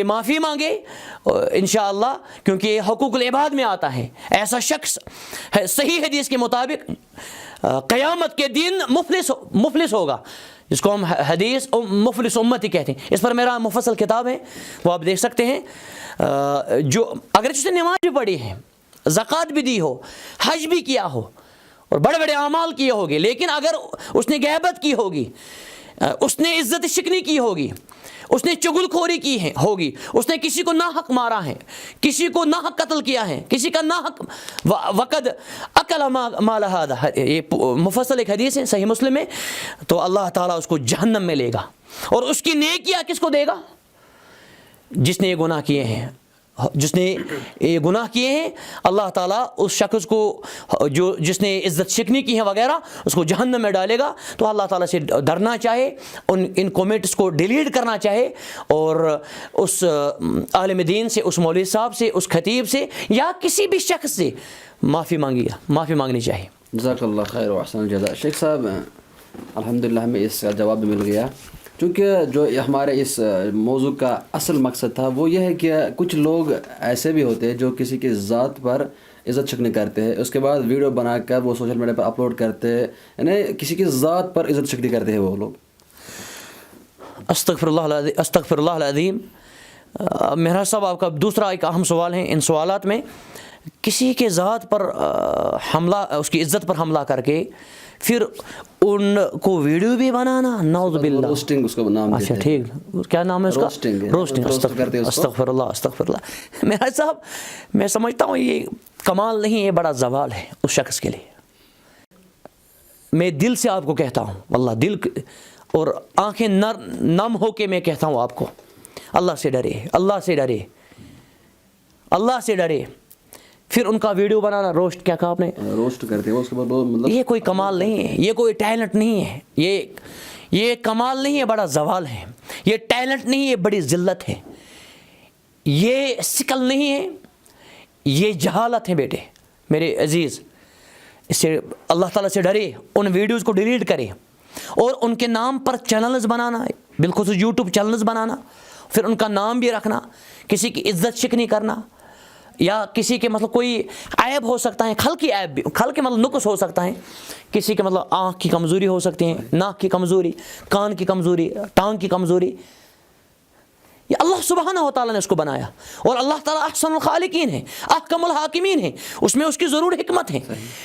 معافی مانگے انشاءاللہ، کیونکہ یہ حقوق العباد میں آتا ہے. ایسا شخص صحیح حدیث کے مطابق قیامت کے دن مفلس ہوگا. جس کو ہم حدیث مفلس امتی کہتے ہیں. اس پر میرا مفصل کتاب ہے, وہ آپ دیکھ سکتے ہیں. جو اگر اس نے نماز بھی پڑھی ہے, زکوٰۃ بھی دی ہو, حج بھی کیا ہو اور بڑے بڑے اعمال کیے ہوگے, لیکن اگر اس نے غیبت کی ہوگی, اس نے عزت شکنی کی ہوگی, اس نے چغل خوری کی ہے ہوگی, اس نے کسی کو ناحق مارا ہے, کسی کو ناحق قتل کیا ہے, کسی کا ناحق وقد اکل مال ہذا, یہ مفصل ایک حدیث ہے صحیح مسلم میں, تو اللہ تعالیٰ اس کو جہنم میں لے گا. اور اس کی نیکیاں کس کو دے گا؟ جس نے یہ گناہ کیے ہیں, جس نے یہ گناہ کیے ہیں, اللہ تعالیٰ اس شخص کو جس نے عزت شکنی کی ہے وغیرہ, اس کو جہنم میں ڈالے گا. تو اللہ تعالیٰ سے ڈرنا چاہے, ان کومنٹس کو ڈیلیٹ کرنا چاہے, اور اس عالم دین سے, اس مولوی صاحب سے, اس خطیب سے, یا کسی بھی شخص سے معافی مانگنی چاہیے. جزاک اللہ خیر و احسن الجزاء. شیخ صاحب الحمدللہ ہمیں اس کا جواب بھی مل گیا, چونکہ جو ہمارے اس موضوع کا اصل مقصد تھا وہ یہ ہے کہ کچھ لوگ ایسے بھی ہوتے ہیں جو کسی کی ذات پر عزت شکنی کرتے ہیں, اس کے بعد ویڈیو بنا کر وہ سوشل میڈیا پر اپلوڈ کرتے ہیں, یعنی کسی کی ذات پر عزت شکنی کرتے ہیں وہ لوگ. استغفر اللہ العظیم. میرا صاحب آپ کا دوسرا ایک اہم سوال ہے ان سوالات میں, کسی کے ذات پر حملہ, اس کی عزت پر حملہ کر کے پھر ان کو ویڈیو بھی بنانا, نعوذ باللہ. روسٹنگ اس کو نام دیتے اچھا ہیں. ٹھیک, کیا نام ہے اس کا؟ روسٹنگ. استغفر اللہ. میرا صاحب میں سمجھتا ہوں یہ کمال نہیں, یہ بڑا زوال ہے اس شخص کے لیے. میں دل سے آپ کو کہتا ہوں, واللہ دل اور آنکھیں نم ہو کے میں کہتا ہوں آپ کو, اللہ سے ڈرے, اللہ سے ڈرے, اللہ سے ڈرے. پھر ان کا ویڈیو بنانا, روسٹ, کیا کہا آپ نے؟ روسٹ کرتے ہیں اس کے بعد مطلب یہ کوئی کمال نہیں ہے, یہ کوئی ٹیلنٹ نہیں ہے, یہ کمال نہیں ہے, بڑا زوال ہے. یہ ٹیلنٹ نہیں ہے, بڑی ذلت ہے. یہ سکل نہیں ہے, یہ جہالت ہے بیٹے میرے عزیز. اس سے اللہ تعالیٰ سے ڈرے, ان ویڈیوز کو ڈیلیٹ کرے, اور ان کے نام پر چینلز بنانا, بالخصوص یوٹیوب چینلز بنانا, پھر ان کا نام بھی رکھنا, کسی کی عزت شکنی کرنا, یا کسی کے مطلب کوئی عیب ہو سکتا ہے, خلقی عیب بھی, خلقی مطلب نقص ہو سکتا ہے, کسی کے مطلب آنکھ کی کمزوری ہو سکتی ہے, ناک کی کمزوری, کان کی کمزوری, ٹانگ کی کمزوری. یہ اللہ سبحانہ و تعالیٰ نے اس کو بنایا, اور اللہ تعالیٰ احسن الخالقین ہے, احکم الحاکمین ہے, اس میں اس کی ضرور حکمت ہے.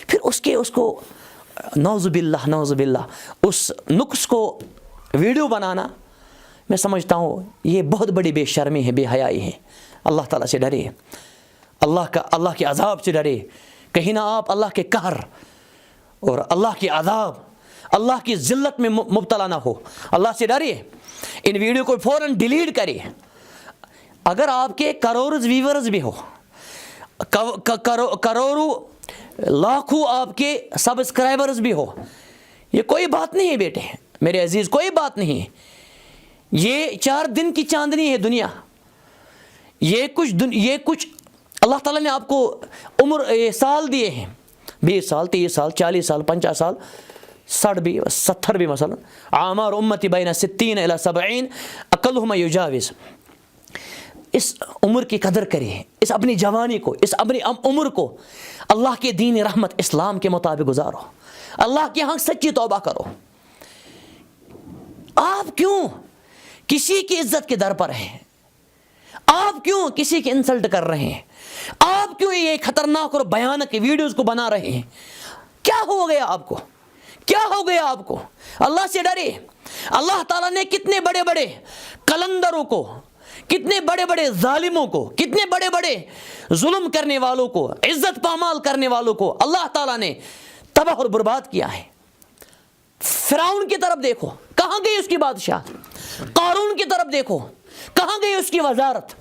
پھر اس کو نعوذ باللہ اس نقص کو ویڈیو بنانا, میں سمجھتا ہوں یہ بہت بڑی بے شرمی ہے, بے حیائی ہے. اللہ تعالیٰ سے ڈرے, اللہ کے عذاب سے ڈرے, کہیں نہ آپ اللہ کے قہر اور اللہ کے عذاب, اللہ کی ذلت میں مبتلا نہ ہو. اللہ سے ڈرے, ان ویڈیو کو فوراً ڈیلیٹ کرے. اگر آپ کے کروڑز ویورز بھی ہو, کروڑوں لاکھوں آپ کے سبسکرائبرز بھی ہو, یہ کوئی بات نہیں ہے بیٹے میرے عزیز, کوئی بات نہیں ہے. یہ 4 دن کی چاندنی ہے دنیا. یہ کچھ اللہ تعالیٰ نے آپ کو عمر سال دیے ہیں, 20 سال, 30 سال, 40 سال, 50 سال, 60 بھی, 70 بھی. مثلا اعمار امتی بین 60 الی 70 اقلہم یجاوز. اس عمر کی قدر کریں, اس اپنی جوانی کو, اس اپنی عمر کو اللہ کے دین رحمت اسلام کے مطابق گزارو, اللہ کے ہاں سچی توبہ کرو. آپ کیوں کسی کی عزت کے در پر ہیں؟ آپ کیوں کسی کی انسلٹ کر رہے ہیں؟ آپ کیوں یہ خطرناک اور بھیانک ویڈیوز کو بنا رہے ہیں؟ کیا ہو گیا آپ کو؟ کیا ہو گیا آپ کو؟ اللہ سے ڈرے. اللہ تعالیٰ نے کتنے بڑے بڑے قلندروں کو, کتنے بڑے بڑے ظالموں کو, کتنے بڑے بڑے ظلم کرنے والوں کو, عزت پامال کرنے والوں کو اللہ تعالیٰ نے تباہ اور برباد کیا ہے. فرعون کی طرف دیکھو, کہاں گئی اس کی بادشاہ. قارون کی طرف دیکھو, کہاں گئی اس کی وزارت.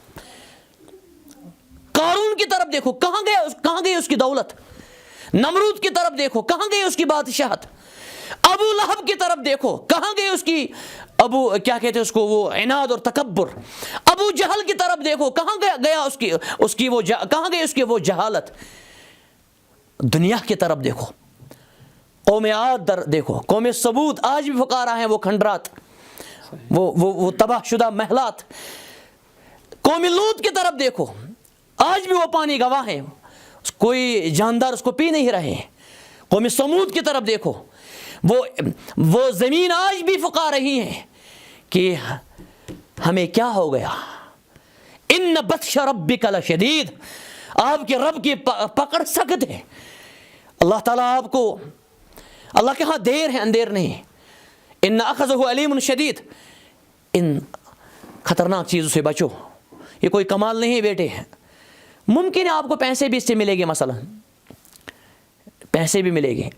قارون کی طرف دیکھو, کہاں گئی اس کی دولت. نمرود کی طرف دیکھو, کہاں گئی اس کی بادشاہت. ابو لہب کی طرف دیکھو, کہاں گئی اس کی کیا کہتے ہیں اس کو, وہ عناد اور تکبر. ابو جہل کی طرف دیکھو, کہاں گیا کہاں گئی اس کی وہ جہالت. دنیا کی طرف دیکھو, قوم عاد دیکھو, قوم ثمود آج بھی پکارا ہیں وہ کھنڈرات, وہ تباہ شدہ محلات. قوم لوط کی طرف دیکھو, آج بھی وہ پانی گواہ ہیں, کوئی جاندار اس کو پی نہیں رہے. قوم ثمود کی طرف دیکھو, وہ زمین آج بھی پکار رہی ہے کہ ہمیں کیا ہو گیا. ان بطش ربک لشدید، آپ کے رب کی پکڑ سخت ہے. اللہ تعالیٰ آپ کو، اللہ کے ہاں دیر ہے اندیر نہیں. ان اخذہ علیم شدید، ان خطرناک چیزوں سے بچو. یہ کوئی کمال نہیں بیٹے. ممکن ہے آپ کو پیسے بھی اس سے ملے گے، مثلا پیسے بھی ملے گے،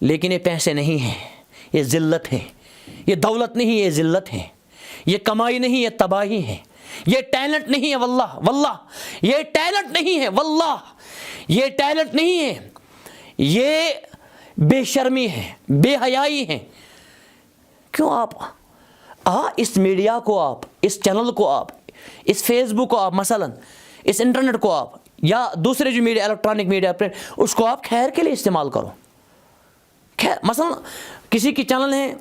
لیکن یہ پیسے نہیں ہیں، یہ ذلت ہے. یہ دولت نہیں، یہ ذلت ہے. یہ کمائی نہیں، یہ تباہی ہے. یہ ٹیلنٹ نہیں ہے، واللہ یہ ٹیلنٹ نہیں ہے، واللہ یہ ٹیلنٹ نہیں ہے. یہ بے شرمی ہے، بے حیائی ہے. کیوں آپ اس میڈیا کو، آپ اس چینل کو، آپ اس فیس بک کو، آپ مثلا اس انٹرنیٹ کو، آپ یا دوسرے جو میڈیا، الیکٹرانک میڈیا، اس کو آپ خیر کے لیے استعمال کرو. خیر، مثلا کسی کی چینل ہے،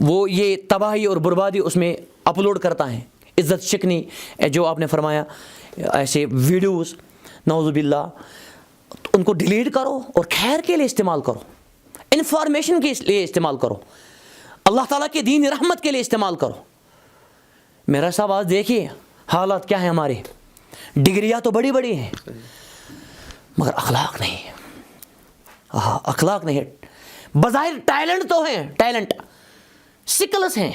وہ یہ تباہی اور بربادی اس میں اپلوڈ کرتا ہے، عزت شکنی جو آپ نے فرمایا ایسے ویڈیوز، نعوذ باللہ، ان کو ڈیلیٹ کرو اور خیر کے لیے استعمال کرو، انفارمیشن کے لیے استعمال کرو، اللہ تعالیٰ کے دین رحمت کے لیے استعمال کرو. میرا صاحب آج دیکھیے حالات کیا ہیں ہمارے. ڈگریاں تو بڑی بڑی ہیں مگر اخلاق نہیں ہے. اخلاق نہیں ہے. بظاہر ٹیلنٹ تو ہیں، ٹیلنٹ سکلز ہیں،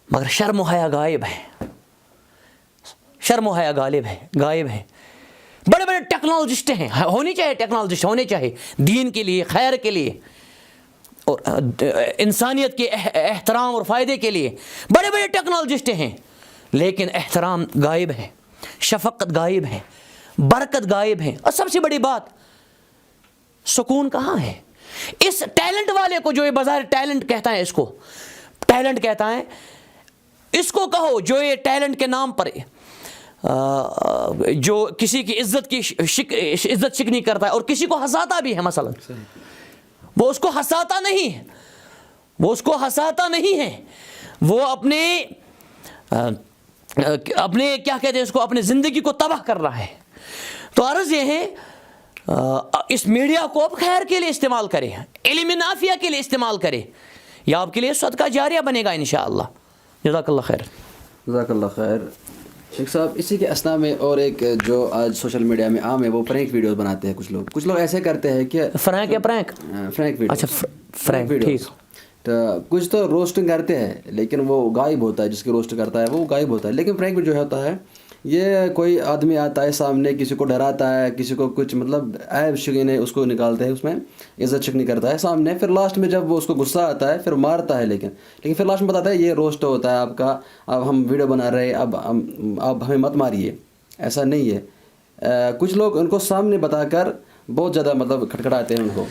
مگر شرم و حیا غائب ہے. شرم و حیا غائب ہے. بڑے بڑے ٹیکنالوجسٹ ہیں، ہونی چاہیے ٹیکنالوجسٹ، ہونے چاہیے دین کے لیے، خیر کے لیے اور انسانیت کے احترام اور فائدے کے لیے. بڑے بڑے ٹیکنالوجسٹ ہیں، لیکن احترام غائب ہے، شفقت غائب ہے، برکت غائب ہے. اور سب سے بڑی بات، سکون کہاں ہے؟ اس ٹیلنٹ والے کو، جو یہ بظاہر ٹیلنٹ کہتا ہے، اس کو ٹیلنٹ کہتا ہے، اس کو کہو جو یہ ٹیلنٹ کے نام پر جو کسی کی عزت شکنی کرتا ہے اور کسی کو ہنساتا بھی ہے. مثلا وہ اس کو ہنساتا نہیں ہے، وہ اس کو ہنساتا نہیں ہے، وہ اپنے کیا کہتے ہیں اس کو، اپنے زندگی کو تباہ کر رہا ہے. تو عرض یہ ہے اس میڈیا کو آپ خیر کے لیے استعمال کریں، علم نافیہ کے لیے استعمال کریں، یہ آپ کے لیے صدقہ جاریہ بنے گا انشاءاللہ. جزاک اللہ خیر. جزاک اللہ خیر. شیخ صاحب، اسی کے اثنا میں اور ایک جو آج سوشل میڈیا میں عام ہے، وہ پرینک ویڈیوز بناتے ہیں. کچھ لوگ ایسے کرتے ہیں کہ فرینک ویڈیو، اچھا فرینک، ٹھیک. تو کچھ تو روسٹنگ کرتے ہیں، لیکن وہ غائب ہوتا ہے. جس کی روسٹ کرتا ہے وہ غائب ہوتا ہے. لیکن فرینک جو ہوتا ہے، یہ کوئی آدمی آتا ہے سامنے، کسی کو ڈراتا ہے، کسی کو کچھ مطلب عیب شکنی اس کو نکالتے ہیں، اس میں عزت شکنی کرتا ہے سامنے. پھر لاسٹ میں جب وہ اس کو غصہ آتا ہے پھر مارتا ہے، لیکن پھر لاسٹ میں بتاتا ہے یہ روسٹ ہوتا ہے آپ کا، اب ہم ویڈیو بنا رہے ہیں، اب ہمیں مت ماریے. ایسا نہیں ہے. کچھ لوگ ان کو سامنے بتا کر بہت زیادہ مطلب کھٹکھٹاتے ہیں ان کو.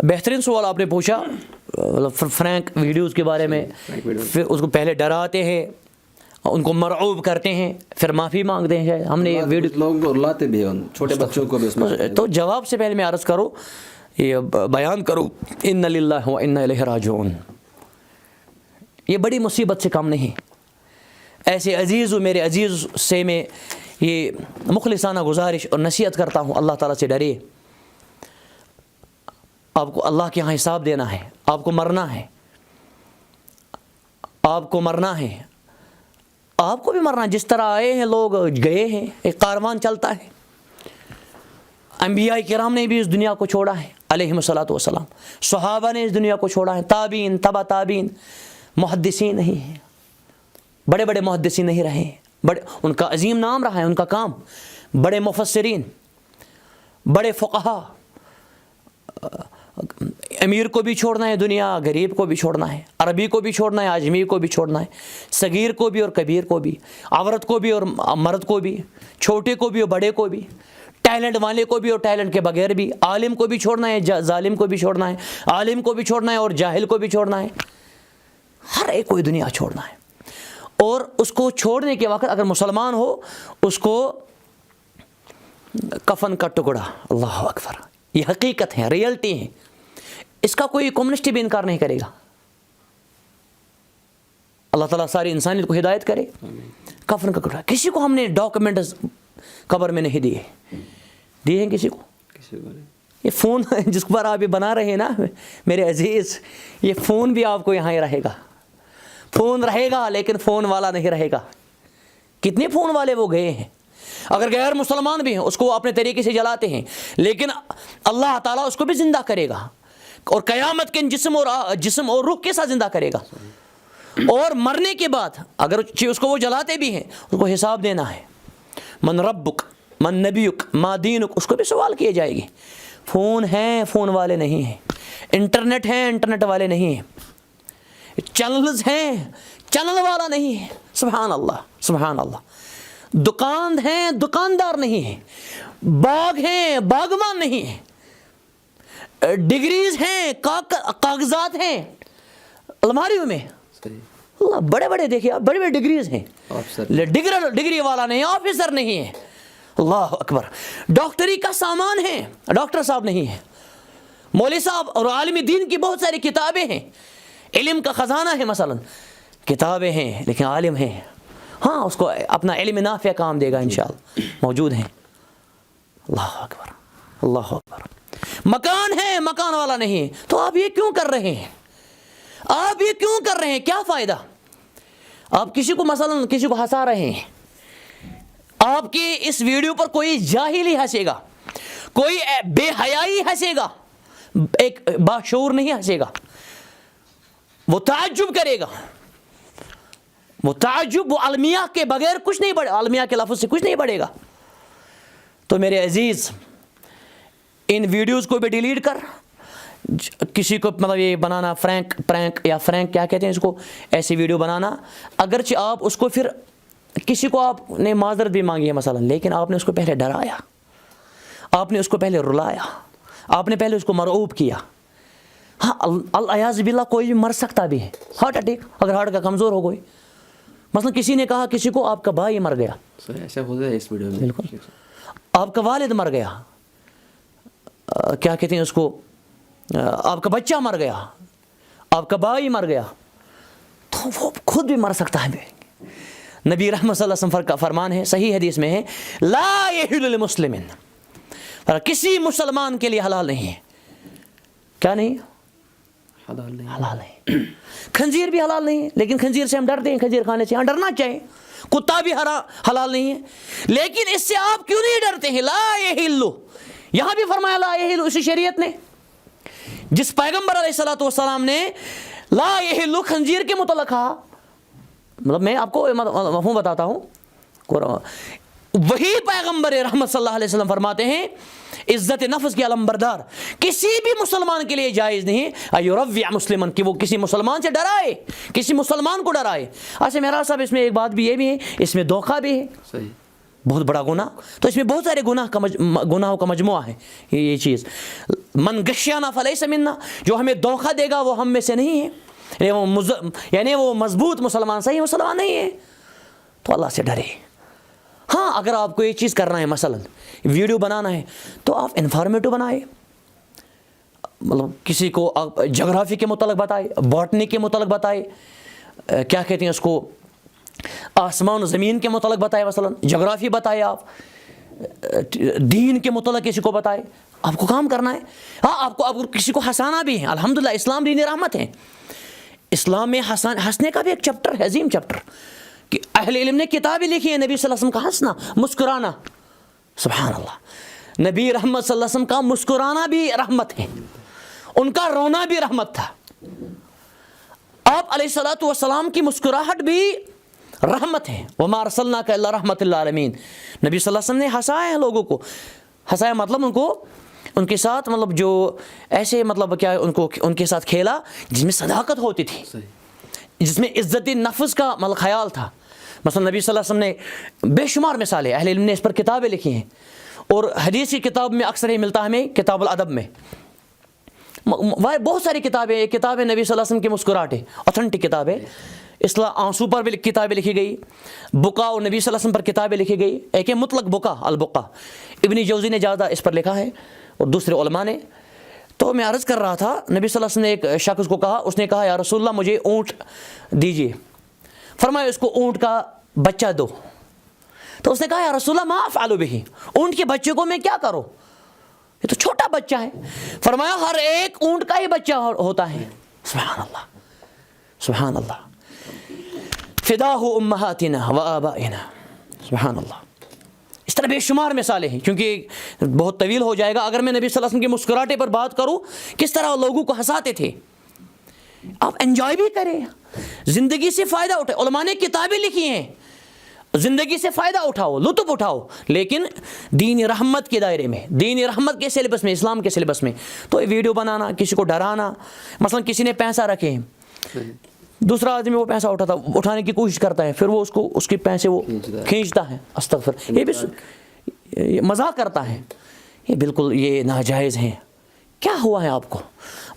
بہترین سوال آپ نے پوچھا فرینک ویڈیوز کے بارے میں. پھر اس کو پہلے ڈراتے ہیں، ان کو مرعوب کرتے ہیں، پھر معافی مانگتے ہیں. ہم نے یہ ویڈیو لوگوں کو رلاتے بھی ہیں، چھوٹے بچوں کو بھی اس میں. تو جواب سے پہلے میں عرض کروں، یہ بیان کروں، انا للہ و انا الیہ راجعون. یہ بڑی مصیبت سے کم نہیں. ایسے عزیز و میرے عزیز سے میں یہ مخلصانہ گزارش اور نصیحت کرتا ہوں، اللہ تعالیٰ سے ڈریے. آپ کو اللہ کے ہاں حساب دینا ہے، آپ کو مرنا ہے، آپ کو مرنا ہے، آپ کو بھی مرنا. جس طرح آئے ہیں لوگ گئے ہیں، ایک کاروان چلتا ہے. انبیاء کرام نے بھی اس دنیا کو چھوڑا ہے علیہم الصلاۃ والسلام. صحابہ نے اس دنیا کو چھوڑا ہے، تابعین، تبع تابعین. محدثین نہیں ہیں، بڑے بڑے محدثین نہیں رہے، بڑے ان کا عظیم نام رہا ہے، ان کا کام. بڑے مفسرین، بڑے فقہا. امیر کو بھی چھوڑنا ہے دنیا، غریب کو بھی چھوڑنا ہے، عربی کو بھی چھوڑنا ہے، اجمی کو بھی چھوڑنا ہے، صغیر کو بھی اور کبیر کو بھی، عورت کو بھی اور مرد کو بھی، چھوٹے کو بھی اور بڑے کو بھی، ٹیلنٹ والے کو بھی اور ٹیلنٹ کے بغیر بھی. عالم کو بھی چھوڑنا ہے، ظالم کو بھی چھوڑنا ہے، عالم کو بھی چھوڑنا ہے اور جاہل کو بھی چھوڑنا ہے. ہر ایک کو دنیا چھوڑنا ہے. اور اس کو چھوڑنے کے وقت اگر مسلمان ہو، اس کو کفن کا ٹکڑا، اللہ اکبر، یہ حقیقت ہے، ریئلٹی ہے. اس کا کوئی کمیونسٹ بھی انکار نہیں کرے گا. اللہ تعالیٰ ساری انسانیت کو ہدایت کرے. کفن کا ٹکڑا. کسی کو ہم نے ڈاکومنٹس قبر میں نہیں دیے ہیں کسی کو. یہ فون جس پر آپ یہ بنا رہے ہیں نا میرے عزیز، یہ فون بھی آپ کو یہاں ہی رہے گا، فون رہے گا لیکن فون والا نہیں رہے گا۔ کتنے فون والے وہ گئے ہیں، اگر غیر مسلمان بھی ہیں اس کو وہ اپنے طریقے سے جلاتے ہیں، لیکن اللہ تعالیٰ اس کو بھی زندہ کرے گا اور قیامت کے جسم اور روح کے ساتھ زندہ کرے گا، اور مرنے کے بعد اگر اس کو وہ جلاتے بھی ہیں اس کو حساب دینا ہے، من ربک من نبیک ما دینک، اس کو بھی سوال کیے جائے گی۔ فون ہیں، فون والے نہیں ہیں، انٹرنیٹ ہیں، انٹرنیٹ والے نہیں ہیں، چینلز ہیں، چینل والا نہیں ہے، سبحان اللہ سبحان اللہ، دکان ہیں، دکاندار نہیں ہیں، باغ ہیں، باغبان نہیں ہیں، ڈگریز ہیں، کاغذات ہیں الماریوں میں، اللہ بڑے بڑے دیکھیے آپ، بڑے بڑے ڈگریز ہیں، ڈگری والا نہیں ہے، آفیسر نہیں ہے، اللہ اکبر، ڈاکٹری کا سامان ہے، ڈاکٹر صاحب نہیں ہے، مولوی صاحب اور عالم دین کی بہت ساری کتابیں ہیں، علم کا خزانہ ہے، مثلا کتابیں ہیں لیکن عالم ہیں، ہاں اس کو اپنا علم نافع کام دے گا انشاءاللہ، موجود ہیں، اللہ اکبر اللہ اکبر، مکان ہے، مکان والا نہیں ہے، تو آپ یہ کیوں کر رہے ہیں، آپ یہ کیوں کر رہے ہیں، کیا فائدہ؟ آپ کسی کو مثلا کسی کو ہنسا رہے ہیں، آپ کی اس ویڈیو پر کوئی جاہل ہی ہنسے گا، کوئی بے حیائی ہنسے گا، ایک باشعور نہیں ہنسے گا، وہ تعجب کرے گا، وہ تعجب وہ المیہ کے بغیر کچھ نہیں بڑھے، المیہ کے لفظ سے کچھ نہیں بڑھے گا۔ تو میرے عزیز ان ویڈیوز کو بھی ڈیلیٹ کر، کسی کو مطلب یہ بنانا پرینک یا فرینک کیا کہتے ہیں اس کو، ایسی ویڈیو بنانا، اگرچہ آپ اس کو پھر کسی کو آپ نے معذرت بھی مانگی ہے مثلا، لیکن آپ نے اس کو پہلے ڈرایا، آپ نے اس کو پہلے رلایا، آپ نے پہلے اس کو مرعوب کیا۔ ہاں العیاذ باللہ کوئی بھی مر سکتا بھی ہے، ہارٹ اٹیک، اگر ہارٹ کا کمزور ہو کوئی، مثلا کسی نے کہا کسی کو آپ کا بھائی مر گیا، ایسا ہوتا ہے اس ویڈیو میں، بالکل آپ کا والد مر گیا، کیا کہتے ہیں اس کو، آپ کا بچہ مر گیا، آپ کا بھائی مر گیا، تو وہ خود بھی مر سکتا ہے۔ نبی رحمت صلی اللہ علیہ وسلم کا فرمان ہے، صحیح حدیث میں ہے، لا یحل للمسلم، کسی مسلمان کے لیے حلال نہیں ہے، کیا نہیں؟ حلال نہیں، حلال نہیں، خنزیر بھی حلال نہیں ہے، لیکن خنزیر سے ہم ڈرتے ہیں، خنزیر کھانے سے ہاں ڈرنا چاہیے، کتا بھی حلال نہیں ہے، لیکن اس سے آپ کیوں نہیں ڈرتے ہیں؟ لا یحل، یہاں بھی فرمایا لا یحل، اسی شریعت نے، جس پیغمبر علیہ الصلوۃ والسلام نے لا یحل خنزیر کے متعلق کہا، مطلب میں آپ کو مفہوم بتاتا ہوں، وہی پیغمبر رحمت صلی اللہ علیہ وسلم فرماتے ہیں عزت نفس کی علمبردار کسی بھی مسلمان کے لیے جائز نہیں ایرفع مسلمان، کہ وہ کسی مسلمان سے ڈرائے، کسی مسلمان کو ڈرائے۔ اچھا میرا صاحب اس میں ایک بات بھی یہ بھی ہے، اس میں دھوکہ بھی ہے، صحیح، بہت بڑا گناہ، تو اس میں بہت سارے گناہوں کا مجموعہ ہے یہ چیز۔ من غشنا فلیس منا، جو ہمیں دھوکہ دے گا وہ ہم میں سے نہیں ہے، یعنی وہ مضبوط مسلمان صحیح مسلمان نہیں ہے، تو اللہ سے ڈرے۔ ہاں اگر آپ کو یہ چیز کرنا ہے، مثلا ویڈیو بنانا ہے، تو آپ انفارمیٹو بنائے، مطلب کسی کو آپ جغرافی کے متعلق بتائے، باٹنی کے متعلق بتائے، کیا کہتے ہیں اس کو، آسمان و زمین کے متعلق بتائے، مثلا جغرافی بتائے، آپ دین کے متعلق کسی کو بتائے، آپ کو کام کرنا ہے۔ ہاں آپ کو کسی کو ہنسانا بھی ہے، الحمدللہ اسلام دین رحمت ہے، اسلام میں ہنسنے کا بھی ایک چیپٹر ہے، عظیم چیپٹر، کہ اہل علم نے کتابیں لکھی ہیں، نبی صلی اللہ علیہ وسلم کا ہنسنا، مسکرانا، سبحان اللہ، نبی رحمت صلی اللہ علیہ وسلم کا مسکرانا بھی رحمت ہے، ان کا رونا بھی رحمت تھا، آپ علیہ الصلوۃ والسلام کی مسکراہٹ بھی رحمت ہے، وما ارسلناک الا رحمۃ للعالمین۔ نبی صلی اللہ علیہ وسلم نے ہنسایا ہے لوگوں کو، ہنسایا مطلب ان کے ساتھ مطلب جو ایسے مطلب کیا ان کے ساتھ کھیلا جس میں صداقت ہوتی تھی، جس میں عزت نفس کا مطلب خیال تھا۔ مثلا نبی صلی اللہ علیہ وسلم نے بے شمار مثالیں، اہل علم نے اس پر کتابیں لکھی ہیں، اور حدیث کی کتاب میں اکثر یہ ملتا ہے ہمیں کتاب الادب میں، بہت ساری کتابیں، ایک کتاب ہے نبی صلی اللہ علیہ وسلم کی مسکراہٹیں، اوتھینٹک کتابیں، آنسو پر بھی کتابیں لکھی گئی، بکا اور نبی صلی اللہ علیہ وسلم پر کتابیں لکھی گئی، ایک ہے مطلق بکا، البقا، ابن جوزی نے زیادہ اس پر لکھا ہے اور دوسرے علماء نے۔ تو میں عرض کر رہا تھا، نبی صلی اللہ علیہ وسلم نے ایک شخص کو کہا، اس نے کہا یا رسول اللہ مجھے اونٹ دیجیے، فرمایا اس کو اونٹ کا بچہ دو، تو اس نے کہا یا رسول اللہ ما افعل بہ، اونٹ کے بچے کو میں کیا کروں، یہ تو چھوٹا بچہ ہے. فرمایا ہر ایک اونٹ کا ہی بچہ ہوتا ہے. سبحان اللہ سبحان اللہ. فداہ امہاتنا و آبائنا. سبحان اللہ. اس طرح بے شمار مثالیں ہیں, کیونکہ بہت طویل ہو جائے گا اگر میں نبی صلی اللہ علیہ وسلم کے مسکراہٹے پر بات کروں, کس طرح وہ لوگوں کو ہنساتے تھے. آپ انجوائے بھی کریں, زندگی سے فائدہ اٹھائیں. علماء نے کتابیں لکھی ہیں, زندگی سے فائدہ اٹھاؤ, لطف اٹھاؤ, لیکن دین رحمت کے دائرے میں, دین رحمت کے سلیبس میں, اسلام کے سلیبس میں. تو یہ ویڈیو بنانا, کسی کو ڈرانا, مثلا کسی نے پیسہ رکھے, دوسرا آدمی وہ پیسہ اٹھانے کی کوشش کرتا ہے, پھر وہ اس کے پیسے وہ کھینچتا ہے, استغفر, یہ بھی مذاق کرتا ہے. یہ بالکل یہ ناجائز ہیں. کیا ہوا ہے آپ کو؟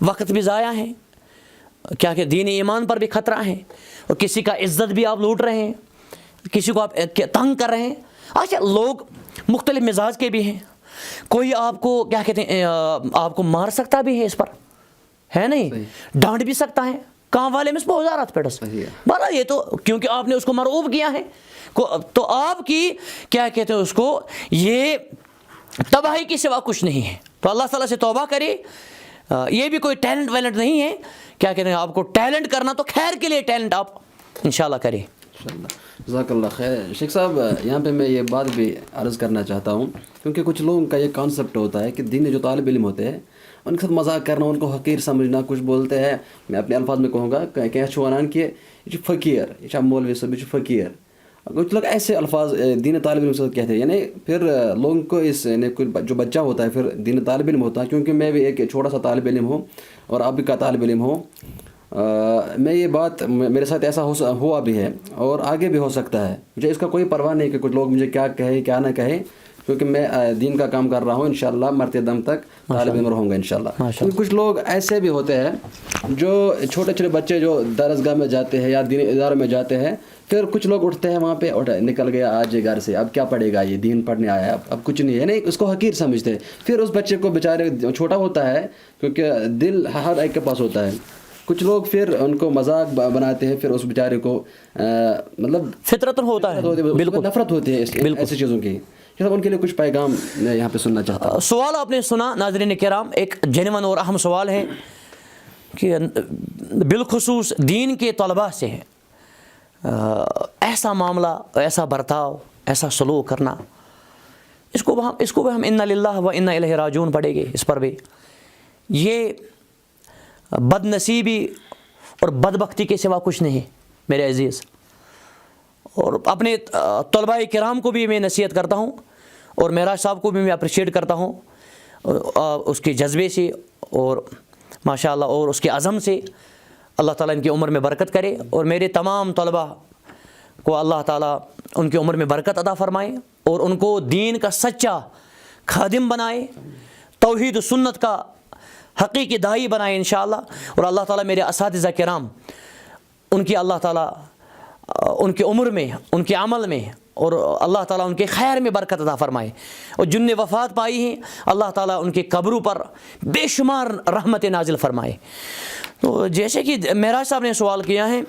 وقت بھی ضائع ہے, کیا کہ دین ایمان پر بھی خطرہ ہے, اور کسی کا عزت بھی آپ لوٹ رہے ہیں, کسی کو آپ تنگ کر رہے ہیں. اچھا, لوگ مختلف مزاج کے بھی ہیں, کوئی آپ کو کیا کہتے ہیں, آپ کو مار سکتا بھی ہے, اس پر ہے نہیں, ڈانٹ بھی سکتا ہے, کام والے میں اس پہ وزارت پیٹس بارہ, یہ تو کیونکہ آپ نے اس کو مرعوب کیا ہے, تو آپ کی کیا کہتے ہیں اس کو, یہ تباہی کی سوا کچھ نہیں ہے. تو اللہ تعالیٰ سے توبہ کرے. یہ بھی کوئی ٹیلنٹ ویلنٹ نہیں ہے, کیا کہتے ہیں آپ کو ٹیلنٹ کرنا تو خیر کے لیے ٹیلنٹ آپ انشاءاللہ کریں. جزاک اللہ خیر. شیخ صاحب, یہاں پہ میں یہ بات بھی عرض کرنا چاہتا ہوں, کیونکہ کچھ لوگوں کا یہ کانسیپٹ ہوتا ہے کہ دین جو طالب علم ہوتے ہیں ان کے ساتھ مذاق کرنا, ان کو حقیر سمجھنا. کچھ بولتے ہیں, میں اپنے الفاظ میں کہوں گا کہ چھوانان کہ یہ فقیر, یہ مولوی صاحب یہ فقیر. کچھ لوگ ایسے الفاظ دین طالب علم سے کہتے ہیں, یعنی پھر لوگوں کو اس یعنی کوئی جو بچہ ہوتا ہے پھر دین طالب علم ہوتا ہے. کیونکہ میں بھی ایک چھوٹا سا طالب علم ہوں اور آپ بھی کا طالب علم ہوں, میں یہ بات میرے ساتھ ایسا ہوا بھی ہے اور آگے بھی ہو سکتا ہے. مجھے اس کا کوئی پرواہ نہیں کہ کچھ لوگ مجھے کیا کہیں کیا نہ کہیں, کیونکہ میں دین کا کام کر رہا ہوں, انشاءاللہ مرتے دم تک طالب علم رہوں گا انشاءاللہ. کچھ لوگ ایسے بھی ہوتے ہیں جو چھوٹے چھوٹے بچے جو درسگاہ میں جاتے ہیں یا دین اداروں میں جاتے ہیں, پھر کچھ لوگ اٹھتے ہیں وہاں پہ, نکل گیا آج گھر سے, اب کیا پڑھے گا, یہ دین پڑھنے آیا ہے, اب کچھ نہیں ہے, نہیں, اس کو حقیر سمجھتے ہیں. پھر اس بچے کو بیچارے چھوٹا ہوتا ہے کیونکہ دل ہر ایک کے پاس ہوتا ہے. کچھ لوگ پھر ان کو مذاق بناتے ہیں, پھر اس بیچارے کو مطلب فطرت ہوتا ہے, بالکل نفرت ہوتی ہے ایسی چیزوں کی. ان کے لیے کچھ پیغام میں یہاں پہ سننا چاہتا ہوں. سوال آپ نے سنا ناظرین کرام, ایک جینون اور اہم سوال ہے کہ بالخصوص دین کے طلباء سے ایسا معاملہ, ایسا برتاؤ, ایسا سلوک کرنا, اس کو بھی ہم انا للہ و انا الیہ راجعون پڑھیں گے. اس پر بھی یہ بد نصیبی اور بدبختی کے سوا کچھ نہیں میرے عزیز. اور اپنے طلباء کرام کو بھی میں نصیحت کرتا ہوں, اور معراج صاحب کو بھی میں اپریشیٹ کرتا ہوں اس کے جذبے سے اور ماشاءاللہ اور اس کے عزم سے. اللہ تعالیٰ ان کی عمر میں برکت کرے, اور میرے تمام طلباء کو اللہ تعالیٰ ان کی عمر میں برکت عطا فرمائے, اور ان کو دین کا سچا خادم بنائے, توحید و سنت کا حقیقی داعی بنائے انشاءاللہ. اور اللہ تعالیٰ میرے اساتذہ کرام, ان کی اللہ تعالیٰ ان کی عمر میں, ان کے عمل میں, اور اللہ تعالیٰ ان کے خیر میں برکت عطا فرمائے. اور جن نے وفات پائی ہیں اللہ تعالیٰ ان کے قبروں پر بے شمار رحمت نازل فرمائے. تو جیسے کہ معراج صاحب نے سوال کیا ہے,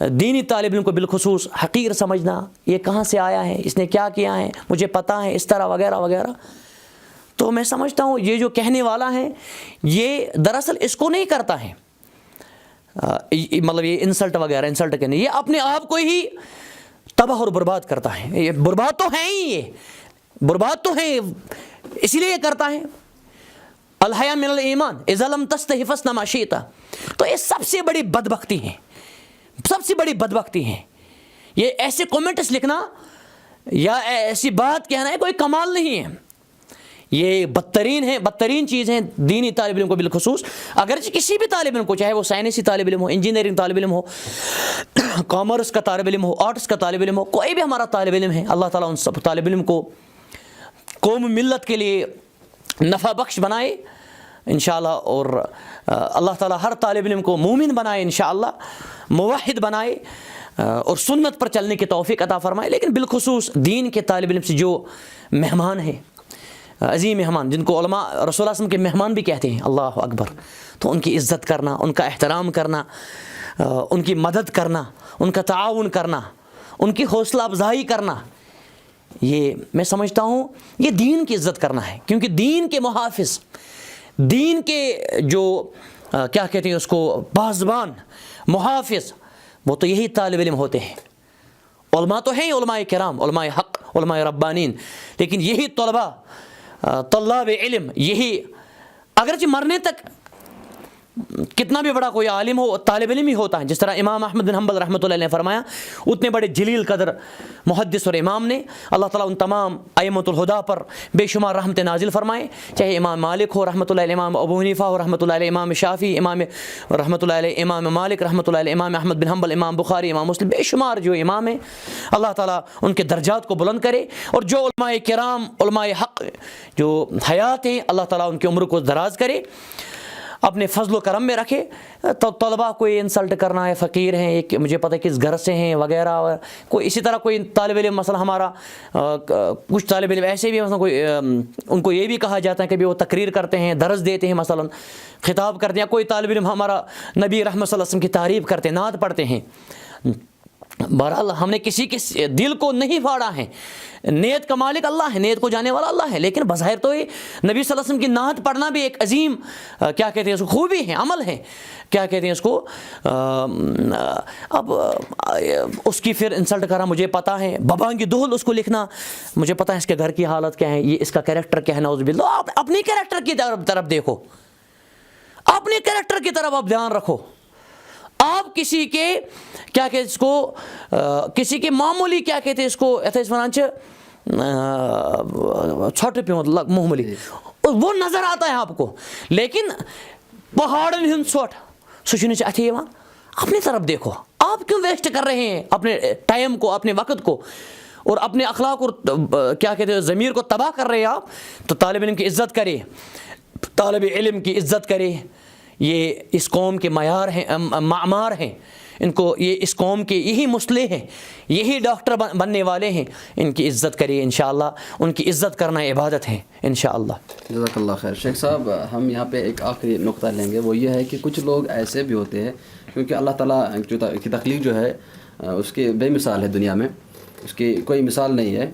دینی طالب علم کو بالخصوص حقیر سمجھنا, یہ کہاں سے آیا ہے, اس نے کیا کیا ہے, مجھے پتہ ہے, اس طرح وغیرہ وغیرہ. تو میں سمجھتا ہوں یہ جو کہنے والا ہے یہ دراصل اس کو نہیں کرتا ہے, مطلب یہ انسلٹ وغیرہ انسلٹ کرنے, یہ اپنے آپ کو ہی تباہ اور برباد کرتا ہے. یہ برباد تو ہیں ہی, یہ برباد تو ہیں, اسی لیے یہ کرتا ہے. الحیا من الایمان اذا لم تستحی فاصنع ما شئت. تو یہ سب سے بڑی بدبختی ہیں, سب سے بڑی بدبختی ہیں. یہ ایسے کومنٹس لکھنا یا ایسی بات کہنا ہے کوئی کمال نہیں ہے. یہ بدترین ہے, بدترین چیز ہے دینی طالب علم کو بالخصوص. اگرچہ کسی بھی طالب علم کو, چاہے وہ سائنسی طالب علم ہو, انجینئرنگ طالب علم ہو, کامرس کا طالب علم ہو, آرٹس کا طالب علم ہو, کوئی بھی ہمارا طالب علم ہے, اللہ تعالیٰ ان سب طالب علم کو قوم ملت کے لیے نفع بخش بنائے انشاءاللہ. اور اللہ تعالیٰ ہر طالب علم کو مومن بنائے انشاءاللہ, موحد بنائے, اور سنت پر چلنے کی توفیق عطا فرمائے. لیکن بالخصوص دین کے طالب علم سے جو مہمان ہیں, عظیم مہمان, جن کو علماء رسول اللہ صلی اللہ علیہ وسلم کے مہمان بھی کہتے ہیں, اللہ اکبر, تو ان کی عزت کرنا, ان کا احترام کرنا, ان کی مدد کرنا, ان کا تعاون کرنا, ان کی حوصلہ افزائی کرنا, یہ میں سمجھتا ہوں یہ دین کی عزت کرنا ہے، کیونکہ دین کے محافظ، دین کے جو کیا کہتے ہیں اس کو، پاسبان، محافظ، وہ تو یہی طالب علم ہوتے ہیں۔ علماء تو ہیں علماء کرام، علماء حق، علماء ربانین، لیکن یہی طلاب علم، یہی اگرچہ مرنے تک کتنا بھی بڑا کوئی عالم ہو طالب علم ہی ہوتا ہے، جس طرح امام احمد بن حنبل رحمۃ اللہ علیہ نے فرمایا، اتنے بڑے جلیل قدر محدث اور امام نے، اللہ تعالیٰ ان تمام ائمۃ الہدیٰ پر بے شمار رحمت نازل فرمائے، چاہے امام مالک ہو رحمۃ اللہ علیہ، امام ابو حنیفہ ہو رحمۃ اللہ علیہ، امام شافعی، امام رحمۃ اللہ علیہ، امام مالک رحمۃ اللہ علیہ، امام احمد بن حنبل، امام بخاری، امام مسلم، بے شمار جو امام ہیں، اللہ تعالیٰ ان کے درجات کو بلند کرے، اور جو علماء کرام، علماء حق جو حیات ہیں، اللہ تعالیٰ ان کی عمر کو دراز کرے، اپنے فضل و کرم میں رکھے۔ تو طلباء کو یہ انسلٹ کرنا ہے، فقیر ہیں، ایک مجھے پتہ ہے کس گھر سے ہیں وغیرہ، کوئی اسی طرح کوئی طالب علم، مثلا ہمارا کچھ طالب علم ایسے بھی، مثلا کوئی ان کو یہ بھی کہا جاتا ہے کہ بھی وہ تقریر کرتے ہیں، درس دیتے ہیں، مثلا خطاب کرتے ہیں، کوئی طالب علم ہمارا نبی رحمت صلی اللہ علیہ وسلم کی تعریف کرتے ہیں، نعت پڑھتے ہیں۔ بہرحال ہم نے کسی کے دل کو نہیں پھاڑا ہے، نیت کا مالک اللہ ہے، نیت کو جانے والا اللہ ہے، لیکن بظاہر تو یہ نبی صلی اللہ علیہ وسلم کی نعت پڑھنا بھی ایک عظیم کیا کہتے ہیں اس کو، خوبی ہے، عمل ہے، کیا کہتے ہیں اس کو۔ اب اس کی پھر انسلٹ کرا، مجھے پتہ ہے، ببانگی دہل اس کو لکھنا، مجھے پتہ ہے اس کے گھر کی حالت کیا ہے، یہ اس کا کریکٹر کیا ہے، نعوذ باللہ۔ آپ اپنی کریکٹر کی طرف دیکھو، اپنے کریکٹر کی طرف آپ دھیان رکھو۔ آپ کسی کے کیا کہتے اس کو، کسی کے معمولی کیا کہتے اس کو، ایتھے ونانچ چھوٹے پہ معمولی وہ نظر آتا ہے آپ کو، لیکن پہاڑن ہند ژھوٹ سہ چھُنہٕ اتھِ یِوان۔ اپنی طرف دیکھو، آپ کیوں ویسٹ کر رہے ہیں اپنے ٹائم کو، اپنے وقت کو، اور اپنے اخلاق اور کیا کہتے ہیں ضمیر کو تباہ کر رہے ہیں آپ۔ تو طالب علم کی عزت کرے، طالب علم کی عزت کرے، یہ اس قوم کے معیار ہیں، معمار ہیں، ان کو یہ اس قوم کے یہی مصلح ہیں، یہی ڈاکٹر بننے والے ہیں، ان کی عزت کریے انشاءاللہ، ان کی عزت کرنا عبادت ہے انشاءاللہ۔ جزاک اللہ خیر۔ شیخ صاحب، ہم یہاں پہ ایک آخری نقطہ لیں گے، وہ یہ ہے کہ کچھ لوگ ایسے بھی ہوتے ہیں، کیونکہ اللہ تعالیٰ کی تخلیق جو ہے اس کی بے مثال ہے، دنیا میں اس کی کوئی مثال نہیں ہے،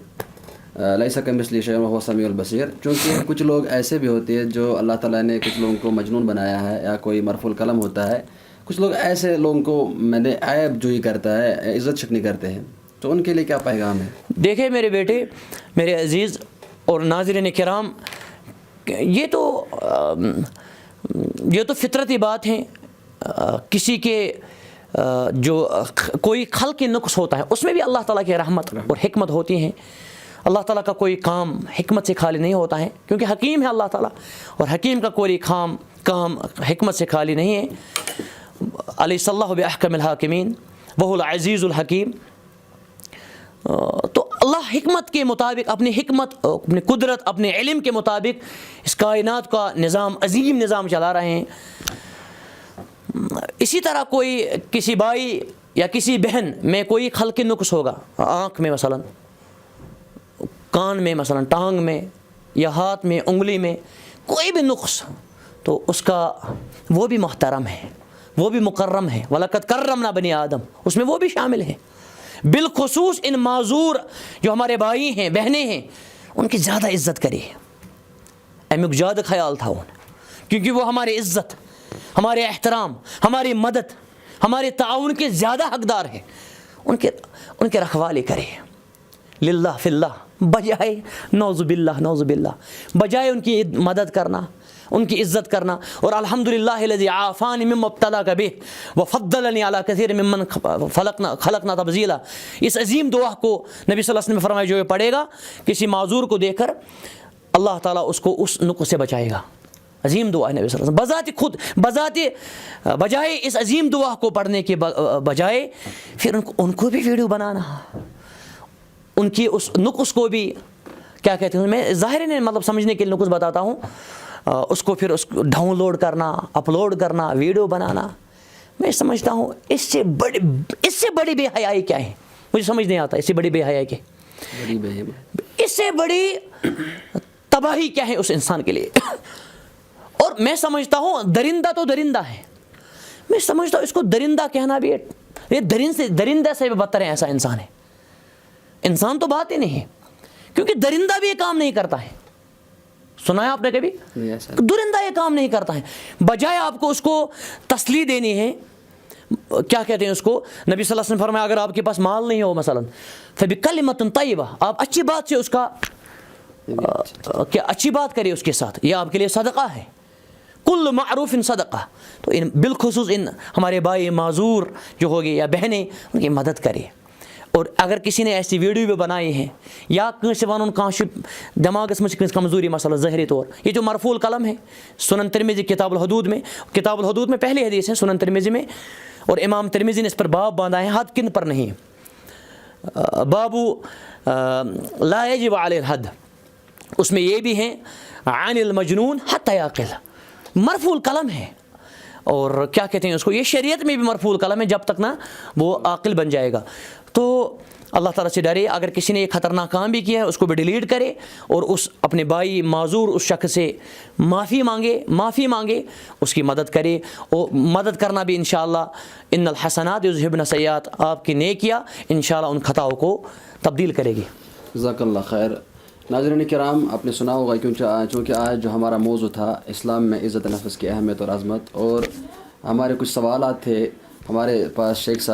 لیس کمثلہ شیء وہو السمیع البصیر۔ چونکہ کچھ لوگ ایسے بھی ہوتے ہیں جو اللہ تعالیٰ نے کچھ لوگوں کو مجنون بنایا ہے، یا کوئی مرفوع القلم ہوتا ہے، کچھ لوگ ایسے لوگوں کو میں نے عیب جوئی کرتا ہے، عزت شکنی کرتے ہیں، تو ان کے لیے کیا پیغام ہے؟ دیکھیں میرے بیٹے، میرے عزیز اور ناظرین کرام، یہ تو فطرتی بات ہے، کسی کے جو کوئی خلقی نقص ہوتا ہے اس میں بھی اللہ تعالیٰ کی رحمت اور حکمت ہوتی ہیں۔ اللہ تعالیٰ کا کوئی کام حکمت سے خالی نہیں ہوتا ہے، کیونکہ حکیم ہے اللہ تعالیٰ، اور حکیم کا کوئی کام حکمت سے خالی نہیں ہے۔ علیہ اللہ بأحکم الحاکمین وہو العزیز الحکیم۔ تو اللہ حکمت کے مطابق، اپنی حکمت، اپنی قدرت، اپنے علم کے مطابق اس کائنات کا نظام، عظیم نظام چلا رہے ہیں۔ اسی طرح کوئی کسی بھائی یا کسی بہن میں کوئی خلقی نقص ہوگا، آنکھ میں مثلا، کان میں مثلا، ٹانگ میں یا ہاتھ میں، انگلی میں، کوئی بھی نقص، تو اس کا وہ بھی محترم ہے، وہ بھی مکرم ہے۔ وَلَقَدْ كَرَّمْنَا بَنِي آدم، اس میں وہ بھی شامل ہیں۔ بالخصوص ان معذور جو ہمارے بھائی ہیں، بہنیں ہیں، ان کی زیادہ عزت کرے، امیک زیادہ خیال تھا ان، کیونکہ وہ ہماری عزت، ہمارے احترام، ہماری مدد، ہمارے تعاون کے زیادہ حقدار ہیں۔ ان کے رکھوالی کرے للہ فی اللہ، بجائے نعوذ باللہ بجائے ان کی مدد کرنا، ان کی عزت کرنا۔ اور الحمدللہ الذی عافانی مما ابتلاک بہ وفضلنی علی کثیر ممن خلقنا تفضیلا، اس عظیم دعا کو نبی صلی اللہ علیہ وسلم نے فرمایا، جو یہ پڑھے گا کسی معذور کو دیکھ کر، اللہ تعالیٰ اس کو اس نقص سے بچائے گا۔ عظیم دعا ہے نبی صلی اللہ علیہ وسلم، بذات بجائے اس عظیم دعا کو پڑھنے کے بجائے پھر ان کو بھی ویڈیو بنانا، ان کی اس نقص کو بھی کیا کہتے ہیں، میں ظاہر نہیں مطلب سمجھنے کے لیے نقص بتاتا ہوں، اس کو پھر اس کو ڈاؤن لوڈ کرنا، اپلوڈ کرنا، ویڈیو بنانا، میں سمجھتا ہوں اس سے بڑی بے حیائی کیا ہے، مجھے سمجھ نہیں آتا اس سے بڑی بے حیائی کیا، اس سے بڑی تباہی کیا ہے اس انسان کے لیے۔ اور میں سمجھتا ہوں درندہ تو درندہ ہے، میں سمجھتا ہوں اس کو درندہ کہنا بھی ہے، یہ درندہ سے بھی بدتر ہے، ایسا انسان ہے، انسان تو بات ہی نہیں ہے۔ کیونکہ درندہ بھی یہ کام نہیں کرتا ہے. سنا ہے آپ نے کبھی؟ درندہ یہ کام نہیں کرتا ہے. بجائے آپ کو اس کو تسلی دینی ہے، کیا کہتے ہیں اس کو، نبی صلی اللہ علیہ وسلم فرمایا اگر آپ کے پاس مال نہیں ہو مثلا فبکلمۃ طیبہ، آپ اچھی بات سے اس کا کیا اچھی بات کرے اس کے ساتھ، یہ آپ کے لیے صدقہ ہے. کل معروف صدقہ. تو ان بالخصوص ان ہمارے بھائی معذور جو ہوگے یا بہنیں، ان کی مدد کرے. اور اگر کسی نے ایسی ویڈیو بھی بنائی ہیں یا کانسے ونن کانسے دماغس میں کمزوری مسئلہ ظاہری طور، یہ جو مرفوع القلم ہے سنن ترمذی کتاب الحدود میں پہلی حدیث ہے سنن ترمذی میں، اور امام ترمذی نے اس پر باب باندھا ہے، حد کن پر نہیں. بابو لا یجب علی الحد، اس میں یہ بھی ہیں عن المجنون حتی یعقل، مرفوع القلم ہے. اور کیا کہتے ہیں اس کو، یہ شریعت میں بھی مرفوع القلم ہے جب تک نہ وہ عاقل بن جائے گا. تو اللہ تعالیٰ سے ڈرے، اگر کسی نے ایک خطرناک کام بھی کیا ہے اس کو بھی ڈیلیٹ کرے، اور اس اپنے بھائی معذور اس شخص سے معافی مانگے، اس کی مدد کرے. اور مدد کرنا بھی انشاءاللہ ان الحسنات یذہبن السیئات، آپ کی نیکیاں انشاءاللہ ان خطاؤں کو تبدیل کرے گی. جزاک اللہ خیر. ناظرین کرام، آپ نے سنا ہوگا چونکہ آج جو ہمارا موضوع تھا اسلام میں عزت نفس کی اہمیت اور عظمت، اور ہمارے کچھ سوالات تھے ہمارے پاس شیخ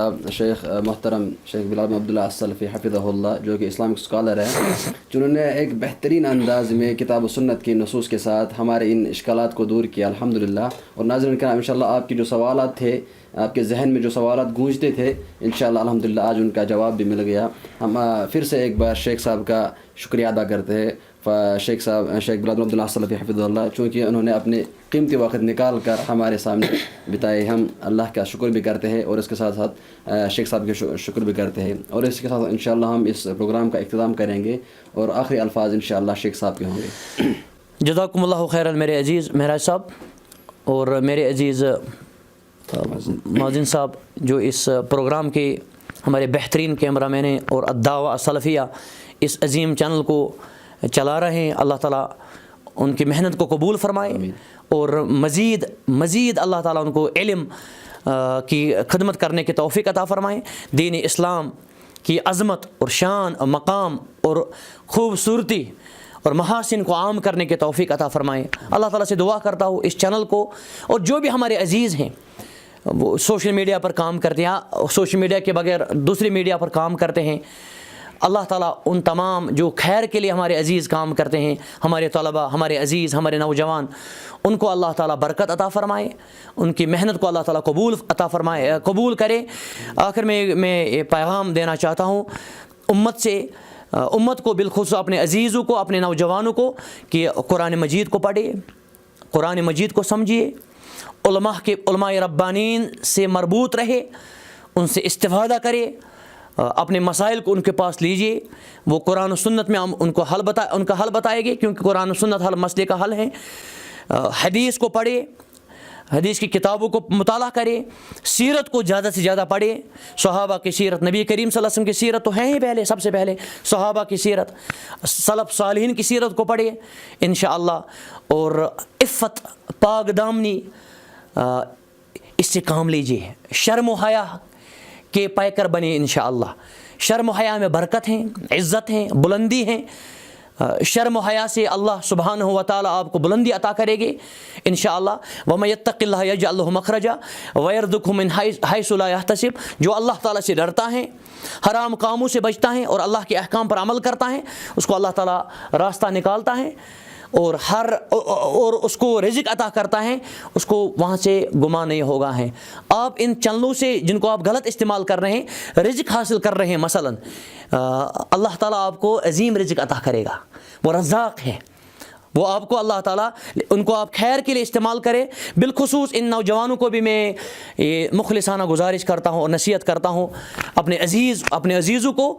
محترم شیخ بلال بن عبداللہ السلفی حفظہ اللہ، جو کہ اسلامک اسکالر ہیں، جنہوں نے ایک بہترین انداز میں کتاب و سنت کی نصوص کے ساتھ ہمارے ان اشکالات کو دور کیا الحمدللہ. اور ناظرین کرام انشاءاللہ آپ کی جو سوالات تھے، آپ کے ذہن میں جو سوالات گونجتے تھے، انشاءاللہ الحمدللہ آج ان کا جواب بھی مل گیا. ہم پھر سے ایک بار شیخ صاحب کا شکریہ ادا کرتے ہیں. شیخ بلال بن عبداللہ السلفی حفظہ اللہ، چونکہ انہوں نے اپنے قیمتی وقت نکال کر ہمارے سامنے بتائے، ہم اللہ کا شکر بھی کرتے ہیں اور اس کے ساتھ ساتھ شیخ صاحب کے شکر بھی کرتے ہیں. اور اس کے ساتھ انشاءاللہ ہم اس پروگرام کا اختتام کریں گے اور آخری الفاظ انشاءاللہ شیخ صاحب کے ہوں گے. جزاکم اللہ خیرا میرے عزیز مہراج صاحب اور میرے عزیز مازن صاحب، جو اس پروگرام کے ہمارے بہترین کیمرہ مین ہیں اور الدعوہ السلفیہ اس عظیم چینل کو چلا رہے ہیں. اللہ تعالیٰ ان کی محنت کو قبول فرمائے اور مزید اللہ تعالیٰ ان کو علم کی خدمت کرنے کی توفیق عطا فرمائے. دین اسلام کی عظمت اور شان اور مقام اور خوبصورتی اور محاسن کو عام کرنے کی توفیق عطا فرمائے. اللہ تعالیٰ سے دعا کرتا ہوں اس چینل کو اور جو بھی ہمارے عزیز ہیں وہ سوشل میڈیا پر کام کرتے ہیں، سوشل میڈیا کے بغیر دوسری میڈیا پر کام کرتے ہیں، اللہ تعالیٰ ان تمام جو خیر کے لیے ہمارے عزیز کام کرتے ہیں، ہمارے طلباء، ہمارے عزیز، ہمارے نوجوان، ان کو اللہ تعالیٰ برکت عطا فرمائے، ان کی محنت کو اللہ تعالیٰ قبول کرے. آخر میں یہ پیغام دینا چاہتا ہوں امت کو، بالخصوص اپنے عزیزوں کو، اپنے نوجوانوں کو، کہ قرآن مجید کو پڑھے، قرآن مجید کو سمجھیے، علماء ربانین سے مربوط رہے، ان سے استفادہ کرے، اپنے مسائل کو ان کے پاس لیجئے. وہ قرآن و سنت میں ان کا حل بتائے گے، کیونکہ قرآن و سنت ہر مسئلے کا حل ہے. حدیث کو پڑھے، حدیث کی کتابوں کو مطالعہ کرے، سیرت کو زیادہ سے زیادہ پڑھے، صحابہ کی سیرت، نبی کریم صلی اللہ علیہ وسلم کی سیرت تو ہے ہی پہلے، سب سے پہلے صحابہ کی سیرت، سلف صالحین کی سیرت کو پڑھے انشاءاللہ. اور عفت، پاک دامنی، اس سے کام لیجئے. شرم و حیا کے پیکر بنے انشاءاللہ. شرم و حیا میں برکت ہیں، عزت ہیں، بلندی ہیں. شرم و حیا سے اللہ سبحانہ و تعالیٰ آپ کو بلندی عطا کرے گے انشاءاللہ. وَمَن يَتَّقِ اللَّهَ يَجْعَلْ لَهُ مَخْرَجًا وَيَرْزُقْهُ مِنْ حَيْثُ لَا يَحْتَسِبُ. جو اللہ تعالیٰ سے ڈرتا ہے، حرام کاموں سے بچتا ہے اور اللہ کے احکام پر عمل کرتا ہے، اس کو اللہ تعالیٰ راستہ نکالتا ہے اور اس کو رزق عطا کرتا ہے، اس کو وہاں سے گمان نہیں ہوگا ہے. آپ ان چینلوں سے جن کو آپ غلط استعمال کر رہے ہیں، رزق حاصل کر رہے ہیں، مثلا اللہ تعالیٰ آپ کو عظیم رزق عطا کرے گا. وہ رزاق ہے، وہ آپ کو اللہ تعالیٰ ان کو آپ خیر کے لیے استعمال کرے. بالخصوص ان نوجوانوں کو بھی میں مخلصانہ گزارش کرتا ہوں اور نصیحت کرتا ہوں، اپنے عزیزوں کو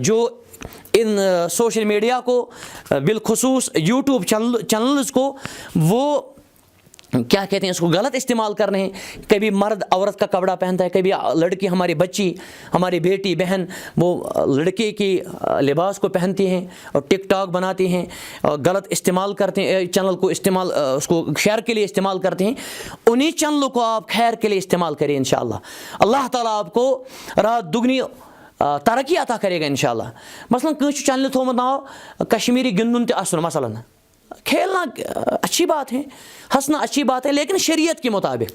جو ان سوشل میڈیا کو، بالخصوص یوٹیوب چینلز کو، وہ کیا کہتے ہیں اس کو غلط استعمال کر رہے ہیں. کبھی مرد عورت کا کپڑا پہنتا ہے، کبھی لڑکی، ہماری بچی، ہماری بیٹی بہن وہ لڑکے کی لباس کو پہنتی ہیں اور ٹک ٹاک بناتی ہیں، غلط استعمال کرتے ہیں چینل کو، اس کو خیر کے لیے استعمال کرتے ہیں. انہی چینلوں کو آپ خیر کے لیے استعمال کریں انشاءاللہ. اللہ تعالیٰ آپ کو رات دگنی ترقی عطا کرے گا انشاءاللہ. مثلاً کانٛسہِ چینلہِ تھوٚومُت ناو کشمیری گِنٛدُن تہِ اَسُن مثلاً. کھیلنا اچھی بات ہے, ہنسنا اچھی بات ہے, لیکن شریعت کے مطابق,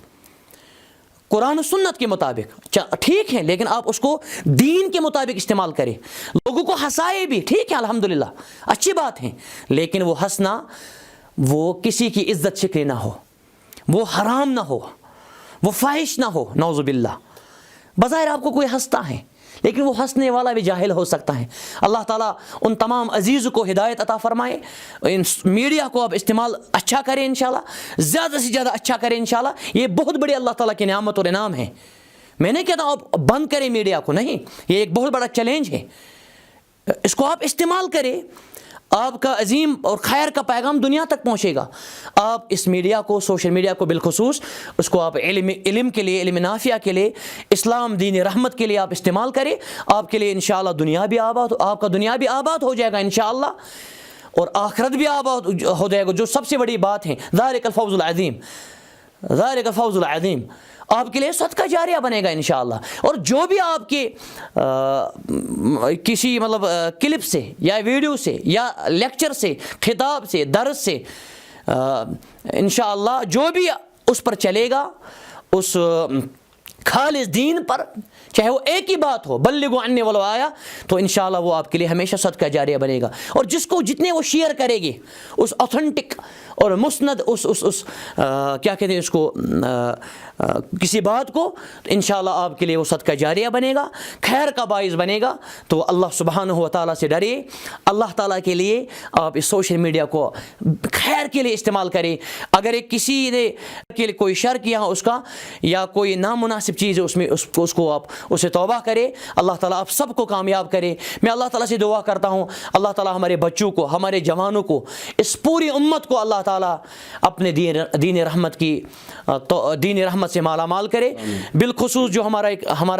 قرآن و سنت کے مطابق ٹھیک ہے, لیکن آپ اس کو دین کے مطابق استعمال کریں. لوگوں کو ہنسائے بھی, ٹھیک ہے الحمدللہ اچھی بات ہے, لیکن وہ ہنسنا وہ کسی کی عزت شکنی نہ ہو, وہ حرام نہ ہو, وہ فاحش نہ ہو, نعوذ باللہ. بظاہر آپ کو کوئی ہنستا ہے لیکن وہ ہنسنے والا بھی جاہل ہو سکتا ہے. اللہ تعالیٰ ان تمام عزیز کو ہدایت عطا فرمائے. ان میڈیا کو اب استعمال اچھا کریں انشاءاللہ, زیادہ سے زیادہ اچھا کریں انشاءاللہ. یہ بہت بڑی اللہ تعالیٰ کی نعمت اور انعام ہے. میں نہیں کہتا ہوں آپ بند کریں میڈیا کو, نہیں, یہ ایک بہت بڑا چیلنج ہے. اس کو آپ استعمال کریں, آپ کا عظیم اور خیر کا پیغام دنیا تک پہنچے گا. آپ اس میڈیا کو, سوشل میڈیا کو بالخصوص, اس کو آپ علم کے لیے, علم نافعہ کے لیے, اسلام دین رحمت کے لیے آپ استعمال کریں. آپ کے لیے انشاءاللہ دنیا بھی آباد, آپ کا دنیا بھی آباد ہو جائے گا انشاءاللہ, اور آخرت بھی آباد ہو جائے گا, جو سب سے بڑی بات ہے. ذالک الفوز العظیم, ذالک الفوز العظیم. آپ کے لیے صدقہ جاریہ بنے گا انشاءاللہ. اور جو بھی آپ کے کسی مطلب کلپ سے یا ویڈیو سے یا لیکچر سے, خطاب سے, درس سے انشاءاللہ جو بھی اس پر چلے گا, اس خالص دین پر, چاہے وہ ایک ہی بات ہو, بلغوا عنی ولو آیا, تو انشاءاللہ وہ آپ کے لیے ہمیشہ صدقہ جاریہ بنے گا. اور جس کو جتنے وہ شیئر کرے گی اس اوتھینٹک اور مسند اس کیا کہتے ہیں اس کو, کسی بات کو, انشاءاللہ آپ کے لیے وہ صدقہ جاریہ بنے گا, خیر کا باعث بنے گا. تو اللہ سبحانہ و تعالیٰ سے ڈریے, اللہ تعالیٰ کے لیے آپ اس سوشل میڈیا کو خیر کے لیے استعمال کریں. اگر ایک کسی نے کے لیے کوئی شر کیا اس کا, یا کوئی نامناسب چیز ہے اس میں, اس کو آپ اسے توبہ کرے. اللہ تعالیٰ آپ سب کو کامیاب کرے. میں اللہ تعالیٰ سے دعا کرتا ہوں, اللہ تعالیٰ ہمارے بچوں کو, ہمارے جوانوں کو, اس پوری امت کو اللہ تعالیٰ اپنے دین رحمت کی دین رحمت سے مالا مال کرے. بالخصوص جو ہمارا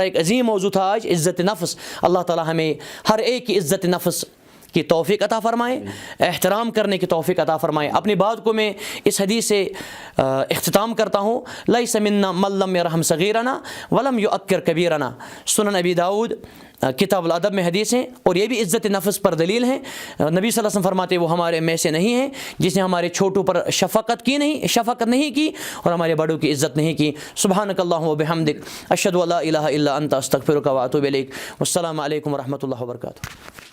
ایک عظیم موضوع تھا آج, عزت نفس, اللہ تعالیٰ ہمیں ہر ایک کی عزت نفس کی توفیق عطا فرمائے, احترام کرنے کی توفیق عطا فرمائے. اپنی بات کو میں اس حدیث سے اختتام کرتا ہوں, لیس منا من لم یرحم صغیرنا ولم یؤکر کبیرنا. سنن ابی داؤد کتاب الادب میں حدیث ہیں, اور یہ بھی عزت نفس پر دلیل ہیں. نبی صلی اللہ علیہ وسلم فرماتے وہ ہمارے میں سے نہیں ہیں جس نے ہمارے چھوٹوں پر شفقت نہیں کی اور ہمارے بڑوں کی عزت نہیں کی. سبحانک اللہم و بحمدک, اشہد ان لا الہ الا انت, استغفرک و اتوب الیک. والسلام علیکم و رحمۃ اللہ وبرکاتہ.